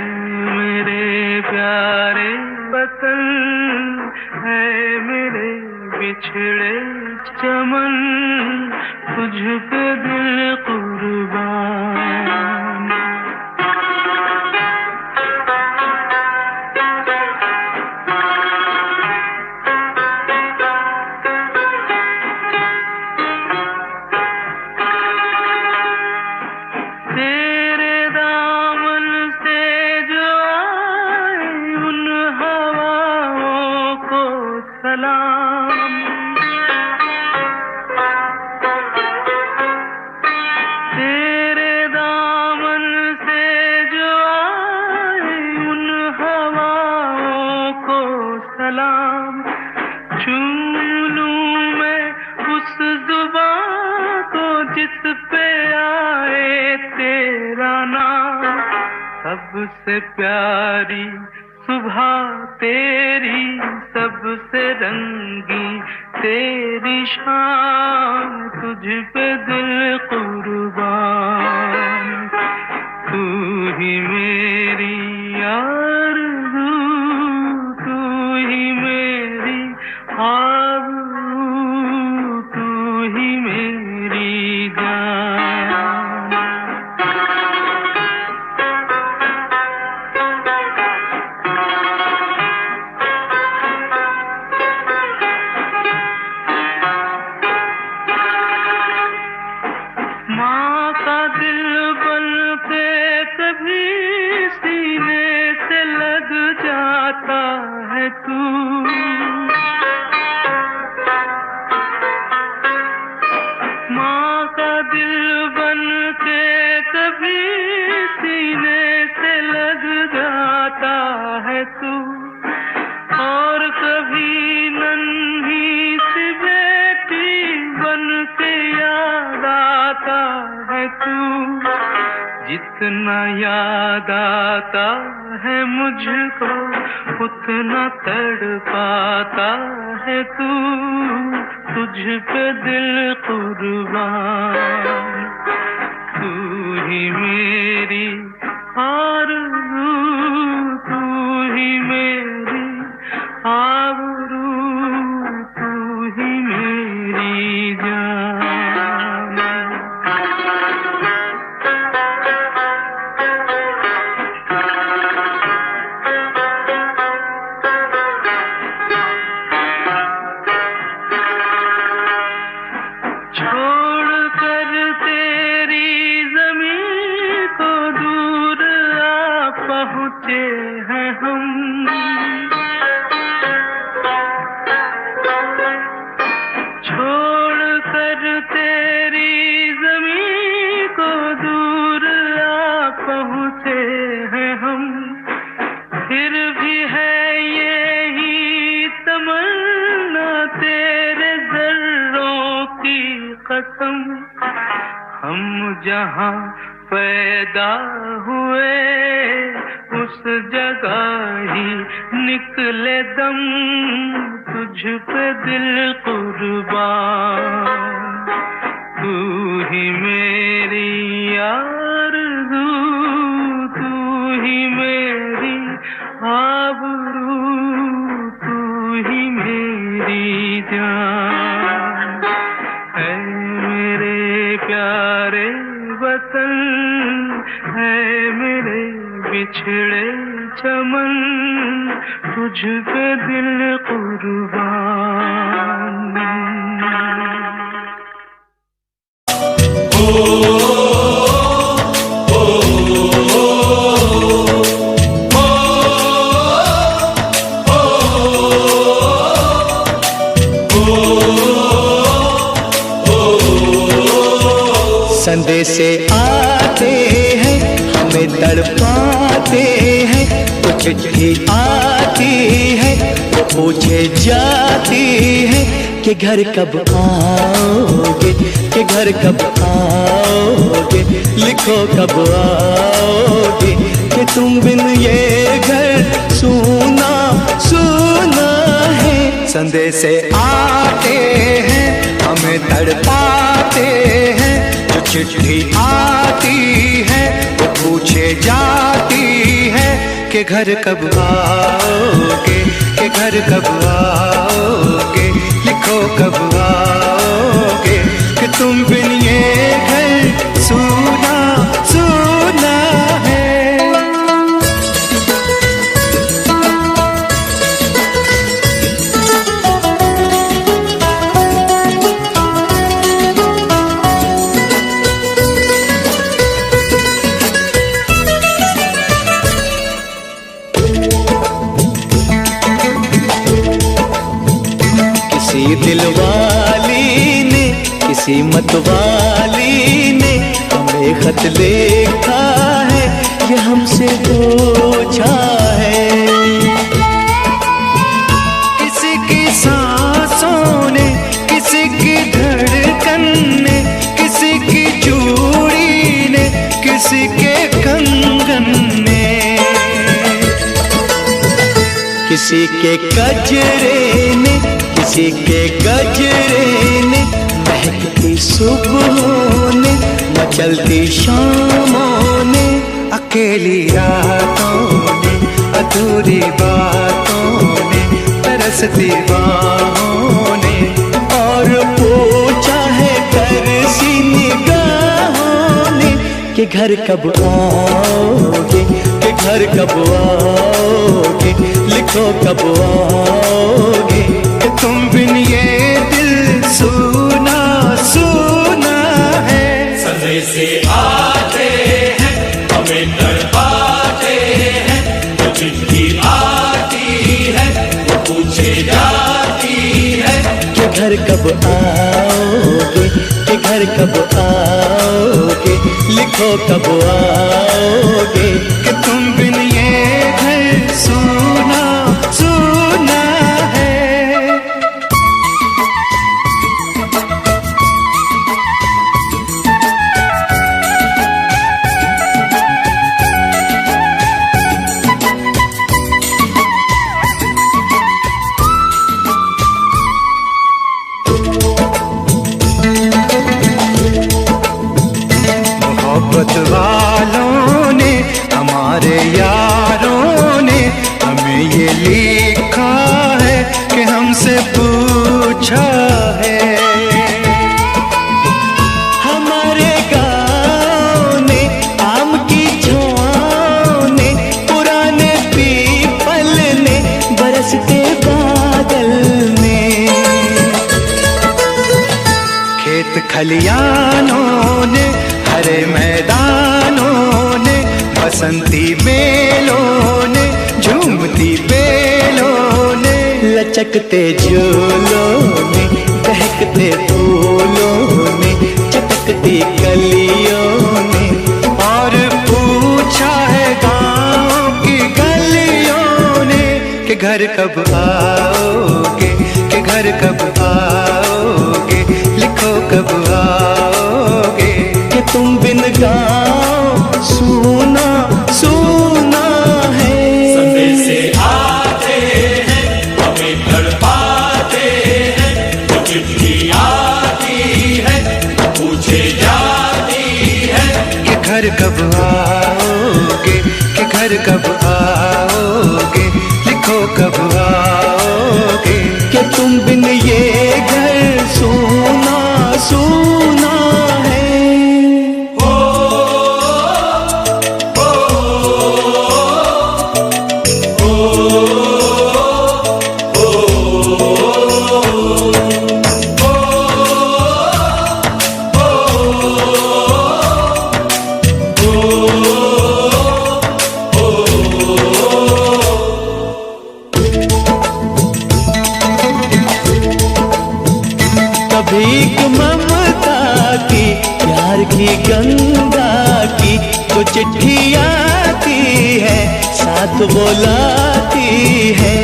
मेरे प्यारे वतन है मेरे बिछड़े चमन, तुझ पे दिल कुर्बान। तेरे दामन से जो आए उन हवाओं को सलाम। तेरे दामन से जो आए उन हवाओं को सलाम। चूम लूं मैं उस जुबां को जिस पे आए तेरा नाम। सबसे प्यारी सुबह तेरी, सबसे रंगी तेरी शाम, तुझ पे दिल कुर्बान। तू ही मेरी आरज़ू, तू ही मेरी आबरू, तू ही मेरी जान। माँ का दिल बन के कभी सीने से है तू, और कभी नन्ही सी बेटी बन के याद आता है तू। जितना याद आता है मुझको उतना तड़पाता है तू, तुझ पे दिल कुर्बान। तू ही मेरी आरज़ू, तू ही मेरी आबरू, तू ही मेरी जान। हम जहाँ पैदा हुए उस जगह ही निकले दम, तुझ पे दिल कुर्बान। तू ही मेरी आरज़ू, तू ही मेरी आबरू, तू ही मेरी जान। है मेरे प्यारे वतन, है मेरे बिछड़े चमन, तुझ पे दिल कुर्बान। संदेशे आते हैं हमें तड़पाते हैं, तो चिट्ठी आती है तो पूछे जाती है कि घर कब आओगे, कि घर कब आओगे, लिखो कब आओगे, कि तुम बिन ये घर सूना सूना है। संदेशे आते हैं हमें तड़पाते हैं, चिट्ठी आती है वो पूछे जाती है कि घर कब आओगे, कि घर कब आओगे, लिखो कब आओगे, कि तुम बिन ये घर सूना सूना है। दिलवाली ने किसी मतवाली ने हमें खत लिखा है, ये हमसे पूछा है। किसी की सांसों ने, किसी की धड़कन ने, किसी की चूड़ी ने, किसी के कंगन ने, किसी के गजरे ने, किसी के गजरे ने, महकती सुबहों ने, मचलती शामों ने, अकेली रातों ने, अधूरी बातों ने, तरसती बाहों ने, और पूछा है तरसी निगाहों ने कि घर कब आओगे, कि घर कब आओगे, लिखो कब आओगे, कि तुम बिन ये दिल सूना सूना है। संदेशे आते हैं हमें तड़पाते हैं, तो चिट्ठी आती है वो पूछे जाती है कि घर कब आओगे, कि घर कब आओगे, लिखो कब आओगे, कि तुम बिन ये घर सूना हमारे यारों ने हमें ये लिखा है कि हमसे पूछा है। हमारे गाँव ने आम की छाँव ने पुराने पीपल ने बरसते बादल ने खेत खलियानों ने हरे मैदानों ने बसंती बेलों ने झूमती बेलों ने लचकते झूलों ने बहकते फूलों ने चटकती कलियों ने और पूछा है गाँव की गलियों ने कि घर कब आओगे, कि घर कब आओगे, लिखो कब आओगे कि तुम बिन गाँव सुना सुना है। संदेशे आते हैं हमें तड़पाते हैं, जो चिट्ठी आती है पूछे जाती है कि घर कब आओगे, कि घर कब आओगे, लिखो कब आओगे कि तुम बिन ये घर सुना सुना है। भीख ममता की प्यार की गंगा की तो चिट्ठी आती है साथ बुलाती है।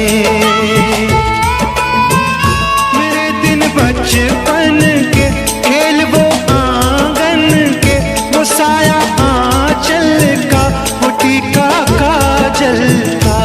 मेरे दिन बचपन के खेल वो आंगन के वो साया आंचल का वो टीका काजल का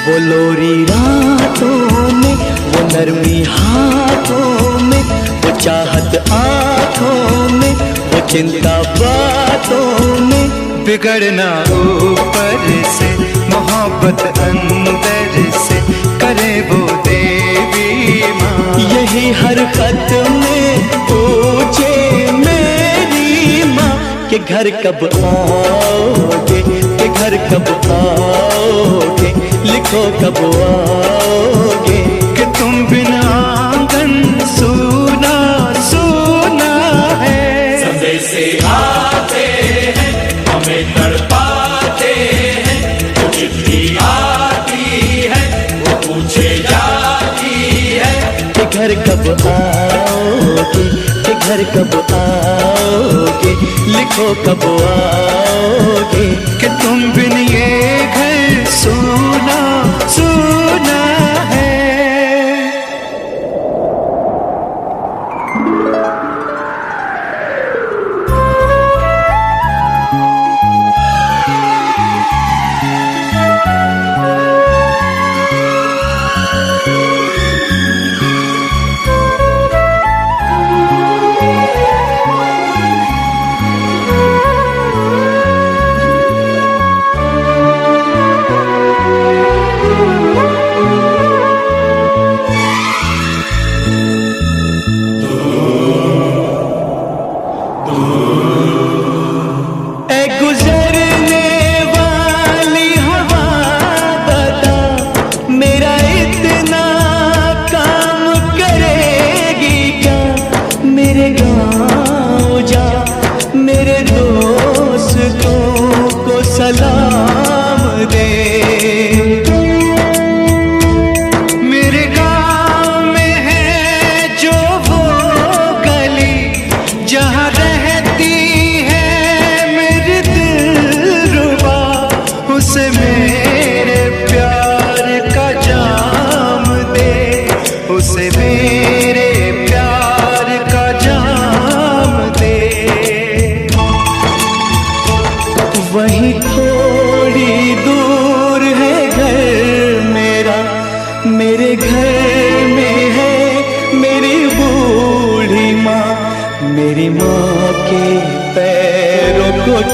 वो लोरी रातों में वो नरमी हाथों में वो चाहत आँखों में वो चिंता बातों में बिगड़ना ऊपर से मोहब्बत अंदर से करे वो देवी माँ। यही हर खत में पूछे मेरी माँ कि घर कब आओगे, कि घर कब आओगे, लिखो कब आओगे कि तुम बिना आंगन सुना सुना है। संदेशे आते हैं हमें तड़पाते हैं, जो चिट्ठी आती है वो पूछे जाती है कि घर कब आओगे, कि घर कब आओगे, लिखो कब आओगे कि तुम बिन ये घर सुना सुना है।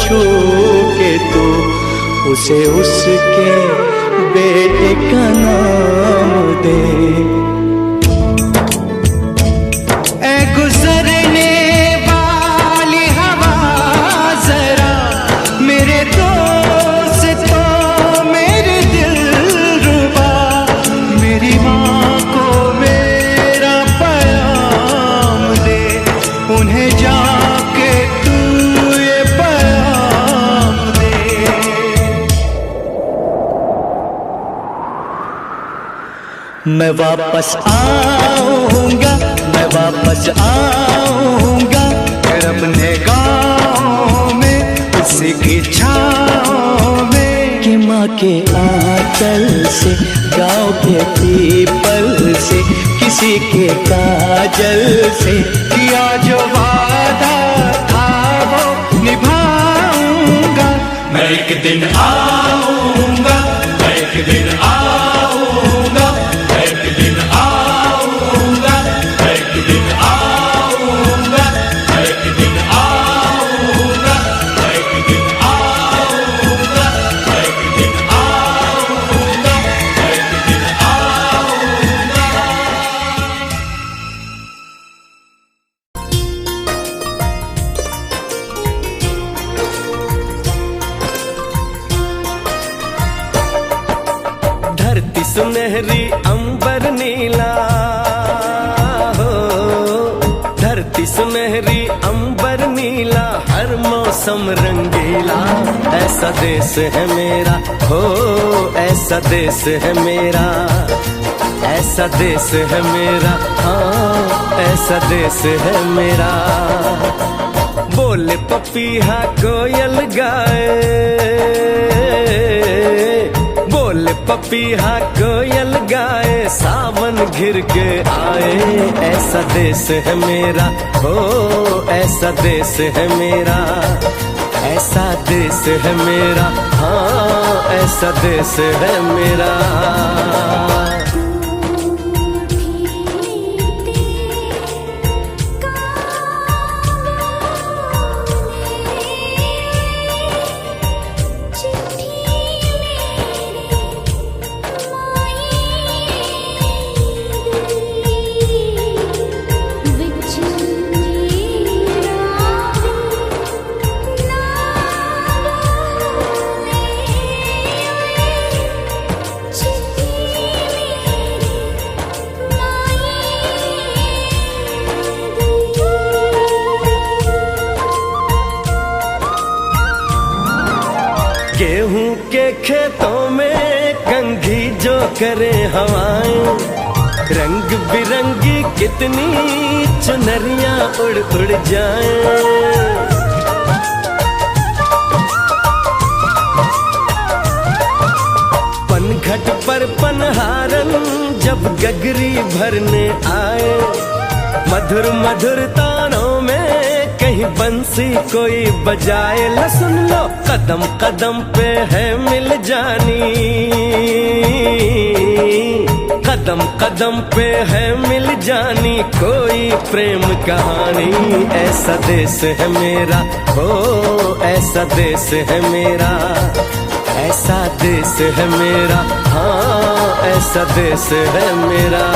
छू के तू उसे उसके बेटे का नाम दे। ऐ गुजरने वाली हवा जरा मेरे दोस्तों मेरे दिलरुबा, मेरी माँ को मेरा पैगाम दे, उन्हें जाके तू ये पैगाम दे। मैं वापस आऊंगा, मैं वापस आऊंगा फिर अपने गाँव में उसी की छाँव में, कि माँ के आंचल से गाँव के पीपल से किसी के काजल से किया जो वादा था वो निभाऊंगा। मैं एक दिन आऊंगा, मैं एक दिन आऊंगा, मैं एक दिन आऊंगा, मैं एक दिन आऊंगा, मैं एक दिन आऊंगा, मैं एक दिन आऊंगा, मैं एक दिन आऊंगा, मैं एक दिन आऊंगा। धरती सुनहरी अंबर नीला हो, धरती सुनहरी अंबर नीला हर मौसम रंगीला, ऐसा देश है मेरा हो, ऐसा देश है मेरा, ऐसा देश है मेरा, हाँ ऐसा देश है मेरा। बोले पपीहा कोयल गाए, बोले पपीहा कोयल गाए, सावन घिर के आए, ऐसा देश है मेरा हो, ऐसा देश है मेरा, ऐसा देश है मेरा, हाँ ऐसा देश है मेरा। गेहूं के खेतों में कंघी जो करे हवाएं, रंग बिरंगी कितनी चुनरियां उड़ उड़ जाएं। पनघट पर पनहारन जब गगरी भरने आए, मधुर मधुर तानों में कहीं बंसी कोई बजाए, लो सुन लो कदम कदम पे है मिल जानी, कदम कदम पे है मिल जानी कोई प्रेम कहानी, ऐसा देश है मेरा हो, ऐसा देश है मेरा, ऐसा देश है मेरा, हाँ ऐसा देश है मेरा।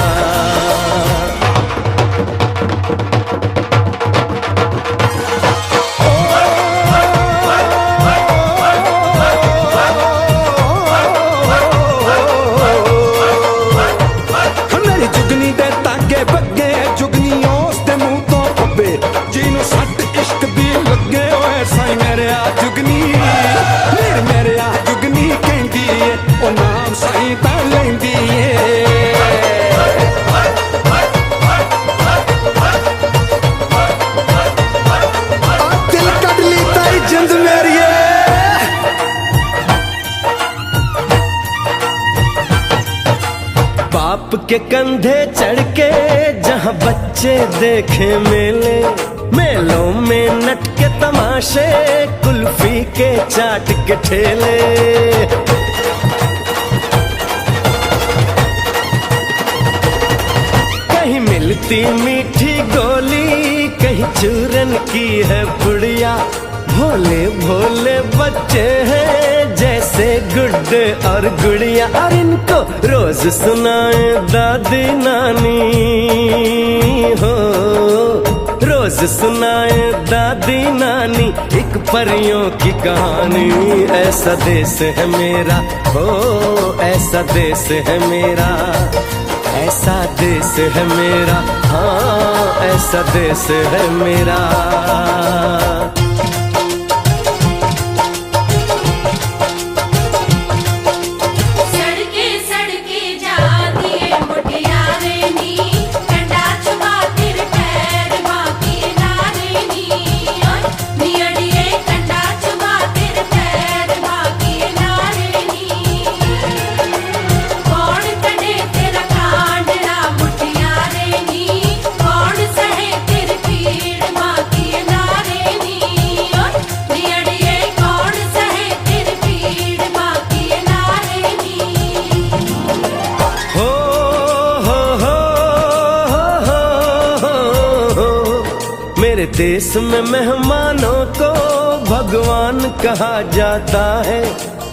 बाप के कंधे चढ़ के जहाँ बच्चे देखे मेले, मेलों में नट के तमाशे, कुल्फी के चाट के ठेले। कहीं मिलती मीठी गोली, कहीं चूरन की है पुड़िया, भोले भोले बच्चे हैं जैसे गुड्डे और गुड़िया, और इनको रोज सुनाए दादी नानी हो, रोज सुनाए दादी नानी एक परियों की कहानी। ऐसा देश है मेरा हो, ऐसा देश है मेरा, ऐसा देश है मेरा, हाँ ऐसा देश है मेरा। देश में मेहमानों को भगवान कहा जाता है,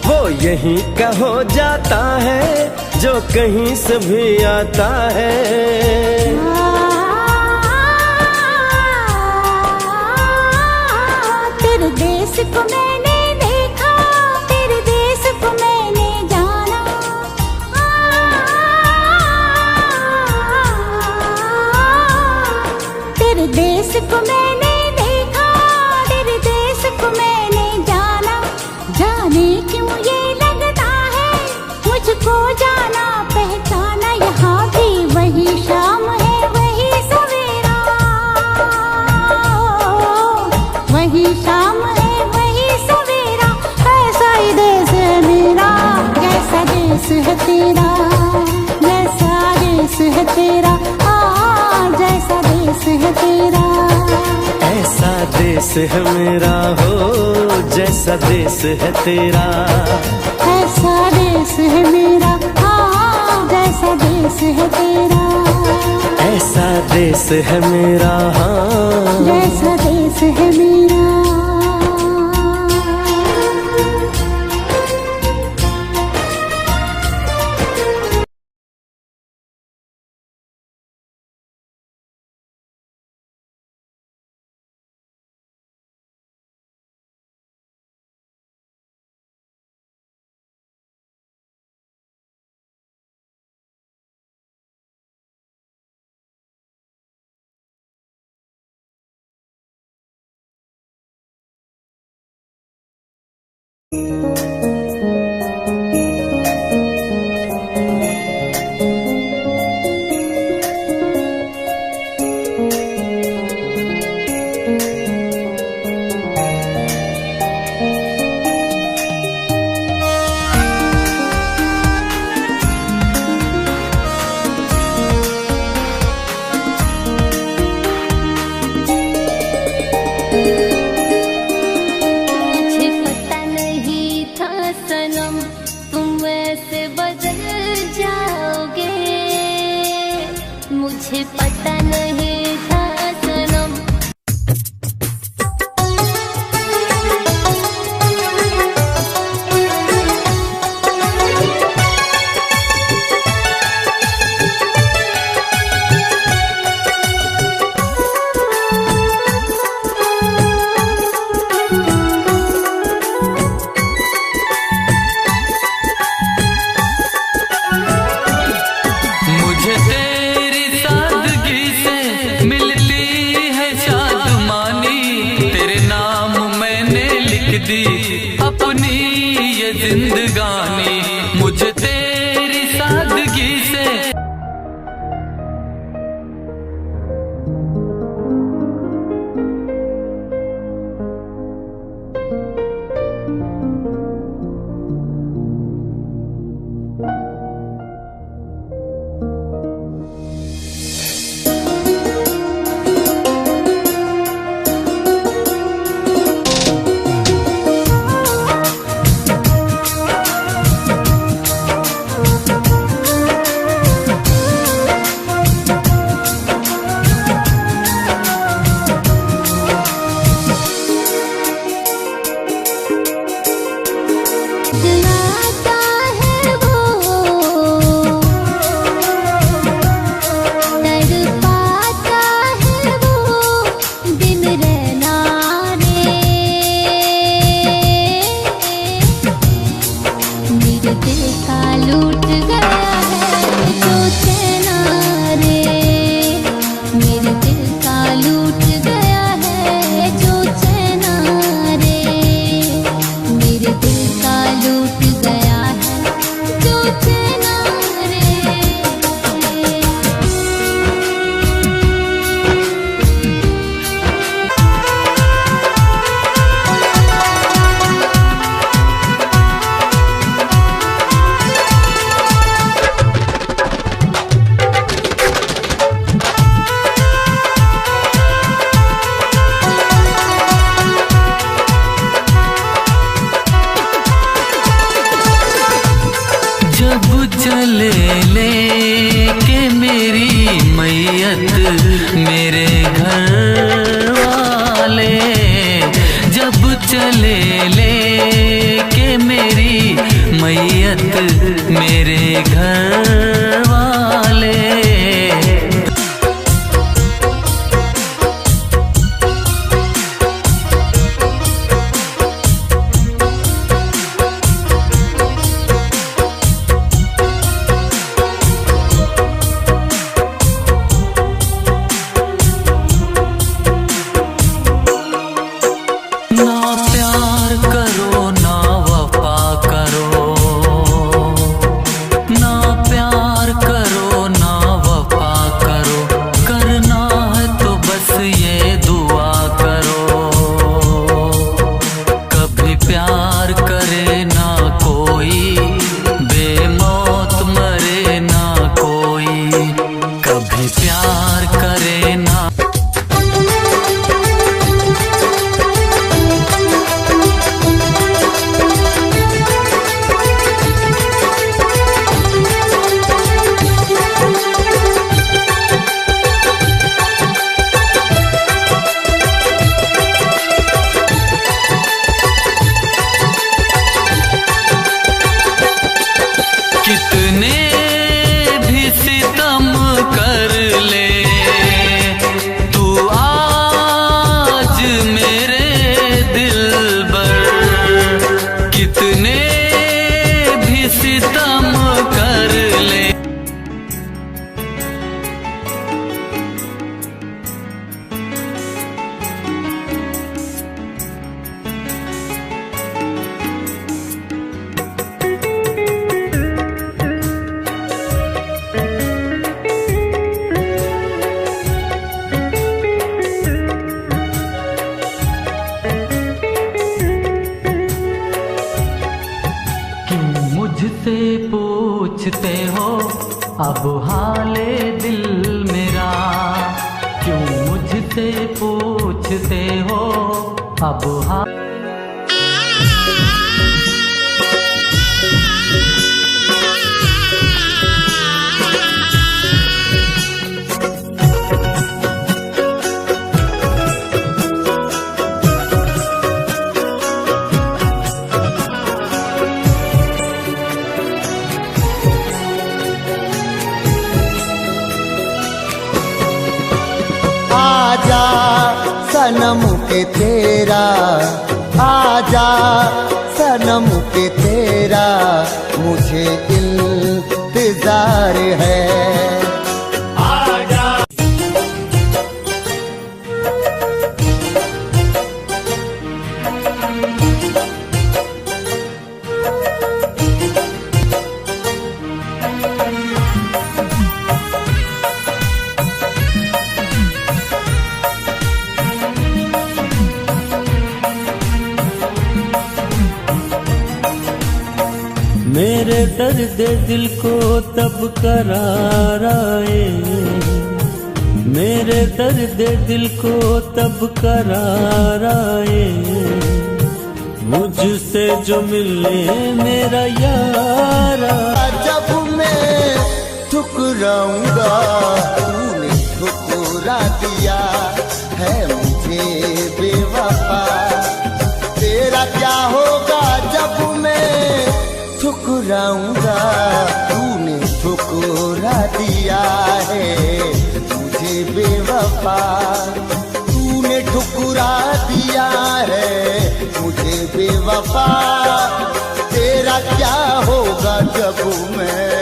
वो यहीं का हो जाता है जो कहीं से भी आता है। तेरे देश को मैंने देखा, तेरे देश को मैंने जाना, तेरे देश को मैंने देखा, तेरे देश को मैंने जाना। जाने क्यों ये लगता है मुझको जाना पहचाना, यहाँ भी वही शाम है वही सवेरा, वही शाम है वही सवेरा। ऐसा ही देश है मेरा, जैसा देश है तेरा, जैसा देश है तेरा, जैसा देश है तेरा। ऐसा देश है मेरा हो, जैसा देश है तेरा, ऐसा देश है मेरा, हाँ जैसा देश है तेरा। ऐसा देश है मेरा, हाँ जैसा देश है मेरा। आता है वो तड़पाता है वो दिन रहना रे मेरे दिल का लूट गया है जो चैना रे मेरे दिल का लूट गया है जो चैना रे मेरे दिल का लूट गया है जो चैना रे जब चले लेके मेरी मैयत मेरे घर वाले जब चले लेके मेरी मैयत मेरे घर वाले ना प्यार करो ना वफा करो ना प्यार करो ना वफा करो करना है तो बस ये दुआ करो कभी प्यार करे ना कोई बेमौत मरे ना कोई कभी प्यार करे ना कितने भी सितम कर ले तू आज मेरे दिलबर कितने भी सितम कर ले मुझसे पूछते हो अब हाले दिल मेरा क्यों मुझसे पूछते हो अब हाल आजा सनम के तेरा आजा सनम के तेरा मुझे इंतजार है आजा मेरे दर्द दिल को तब करार आए मेरे दर्द दिल को तब करार आए मुझसे जो मिले मेरा यारा जब मैं ठुकराऊंगा तूने ठुकरा दिया है मुझे बेवफा तेरा क्या होगा जब मैं ठुकराऊंगा, तूने ठुकरा दिया है मुझे बेवफा, तूने ठुकरा दिया है मुझे बेवफा। तेरा क्या होगा जब मैं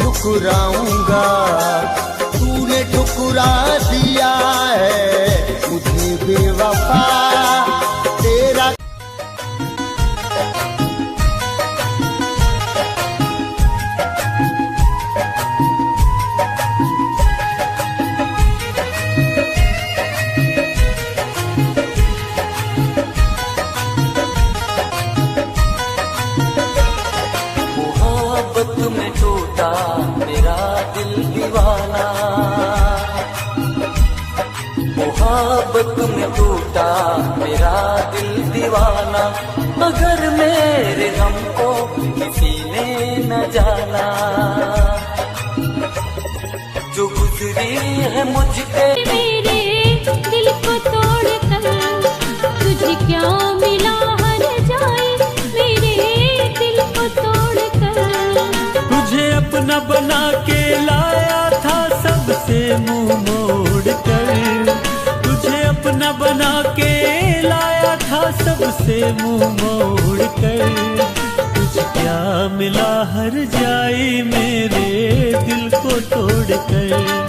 ठुकराऊंगा, तूने ठुकरा दिया है मुझे बेवफा। तेरा मोहब्बत में टूटा मेरा दिल दीवाना, मोहब्बत में टूटा मेरा दिल दीवाना। मगर मेरे गम को किसी ने न जाना, जो गुजरी है मुझसे मेरे दिल को तोड़ कर तुझे क्या मिला हर जाए, मेरे दिल को तोड़ कर। तुझे अपना बना के लाया था सबसे मुंह मोड़ कर, तुझे अपना बना के लाया था सबसे मुंह मोड़ कर। तुझे क्या मिला हर जाए मेरे दिल को तोड़ कर।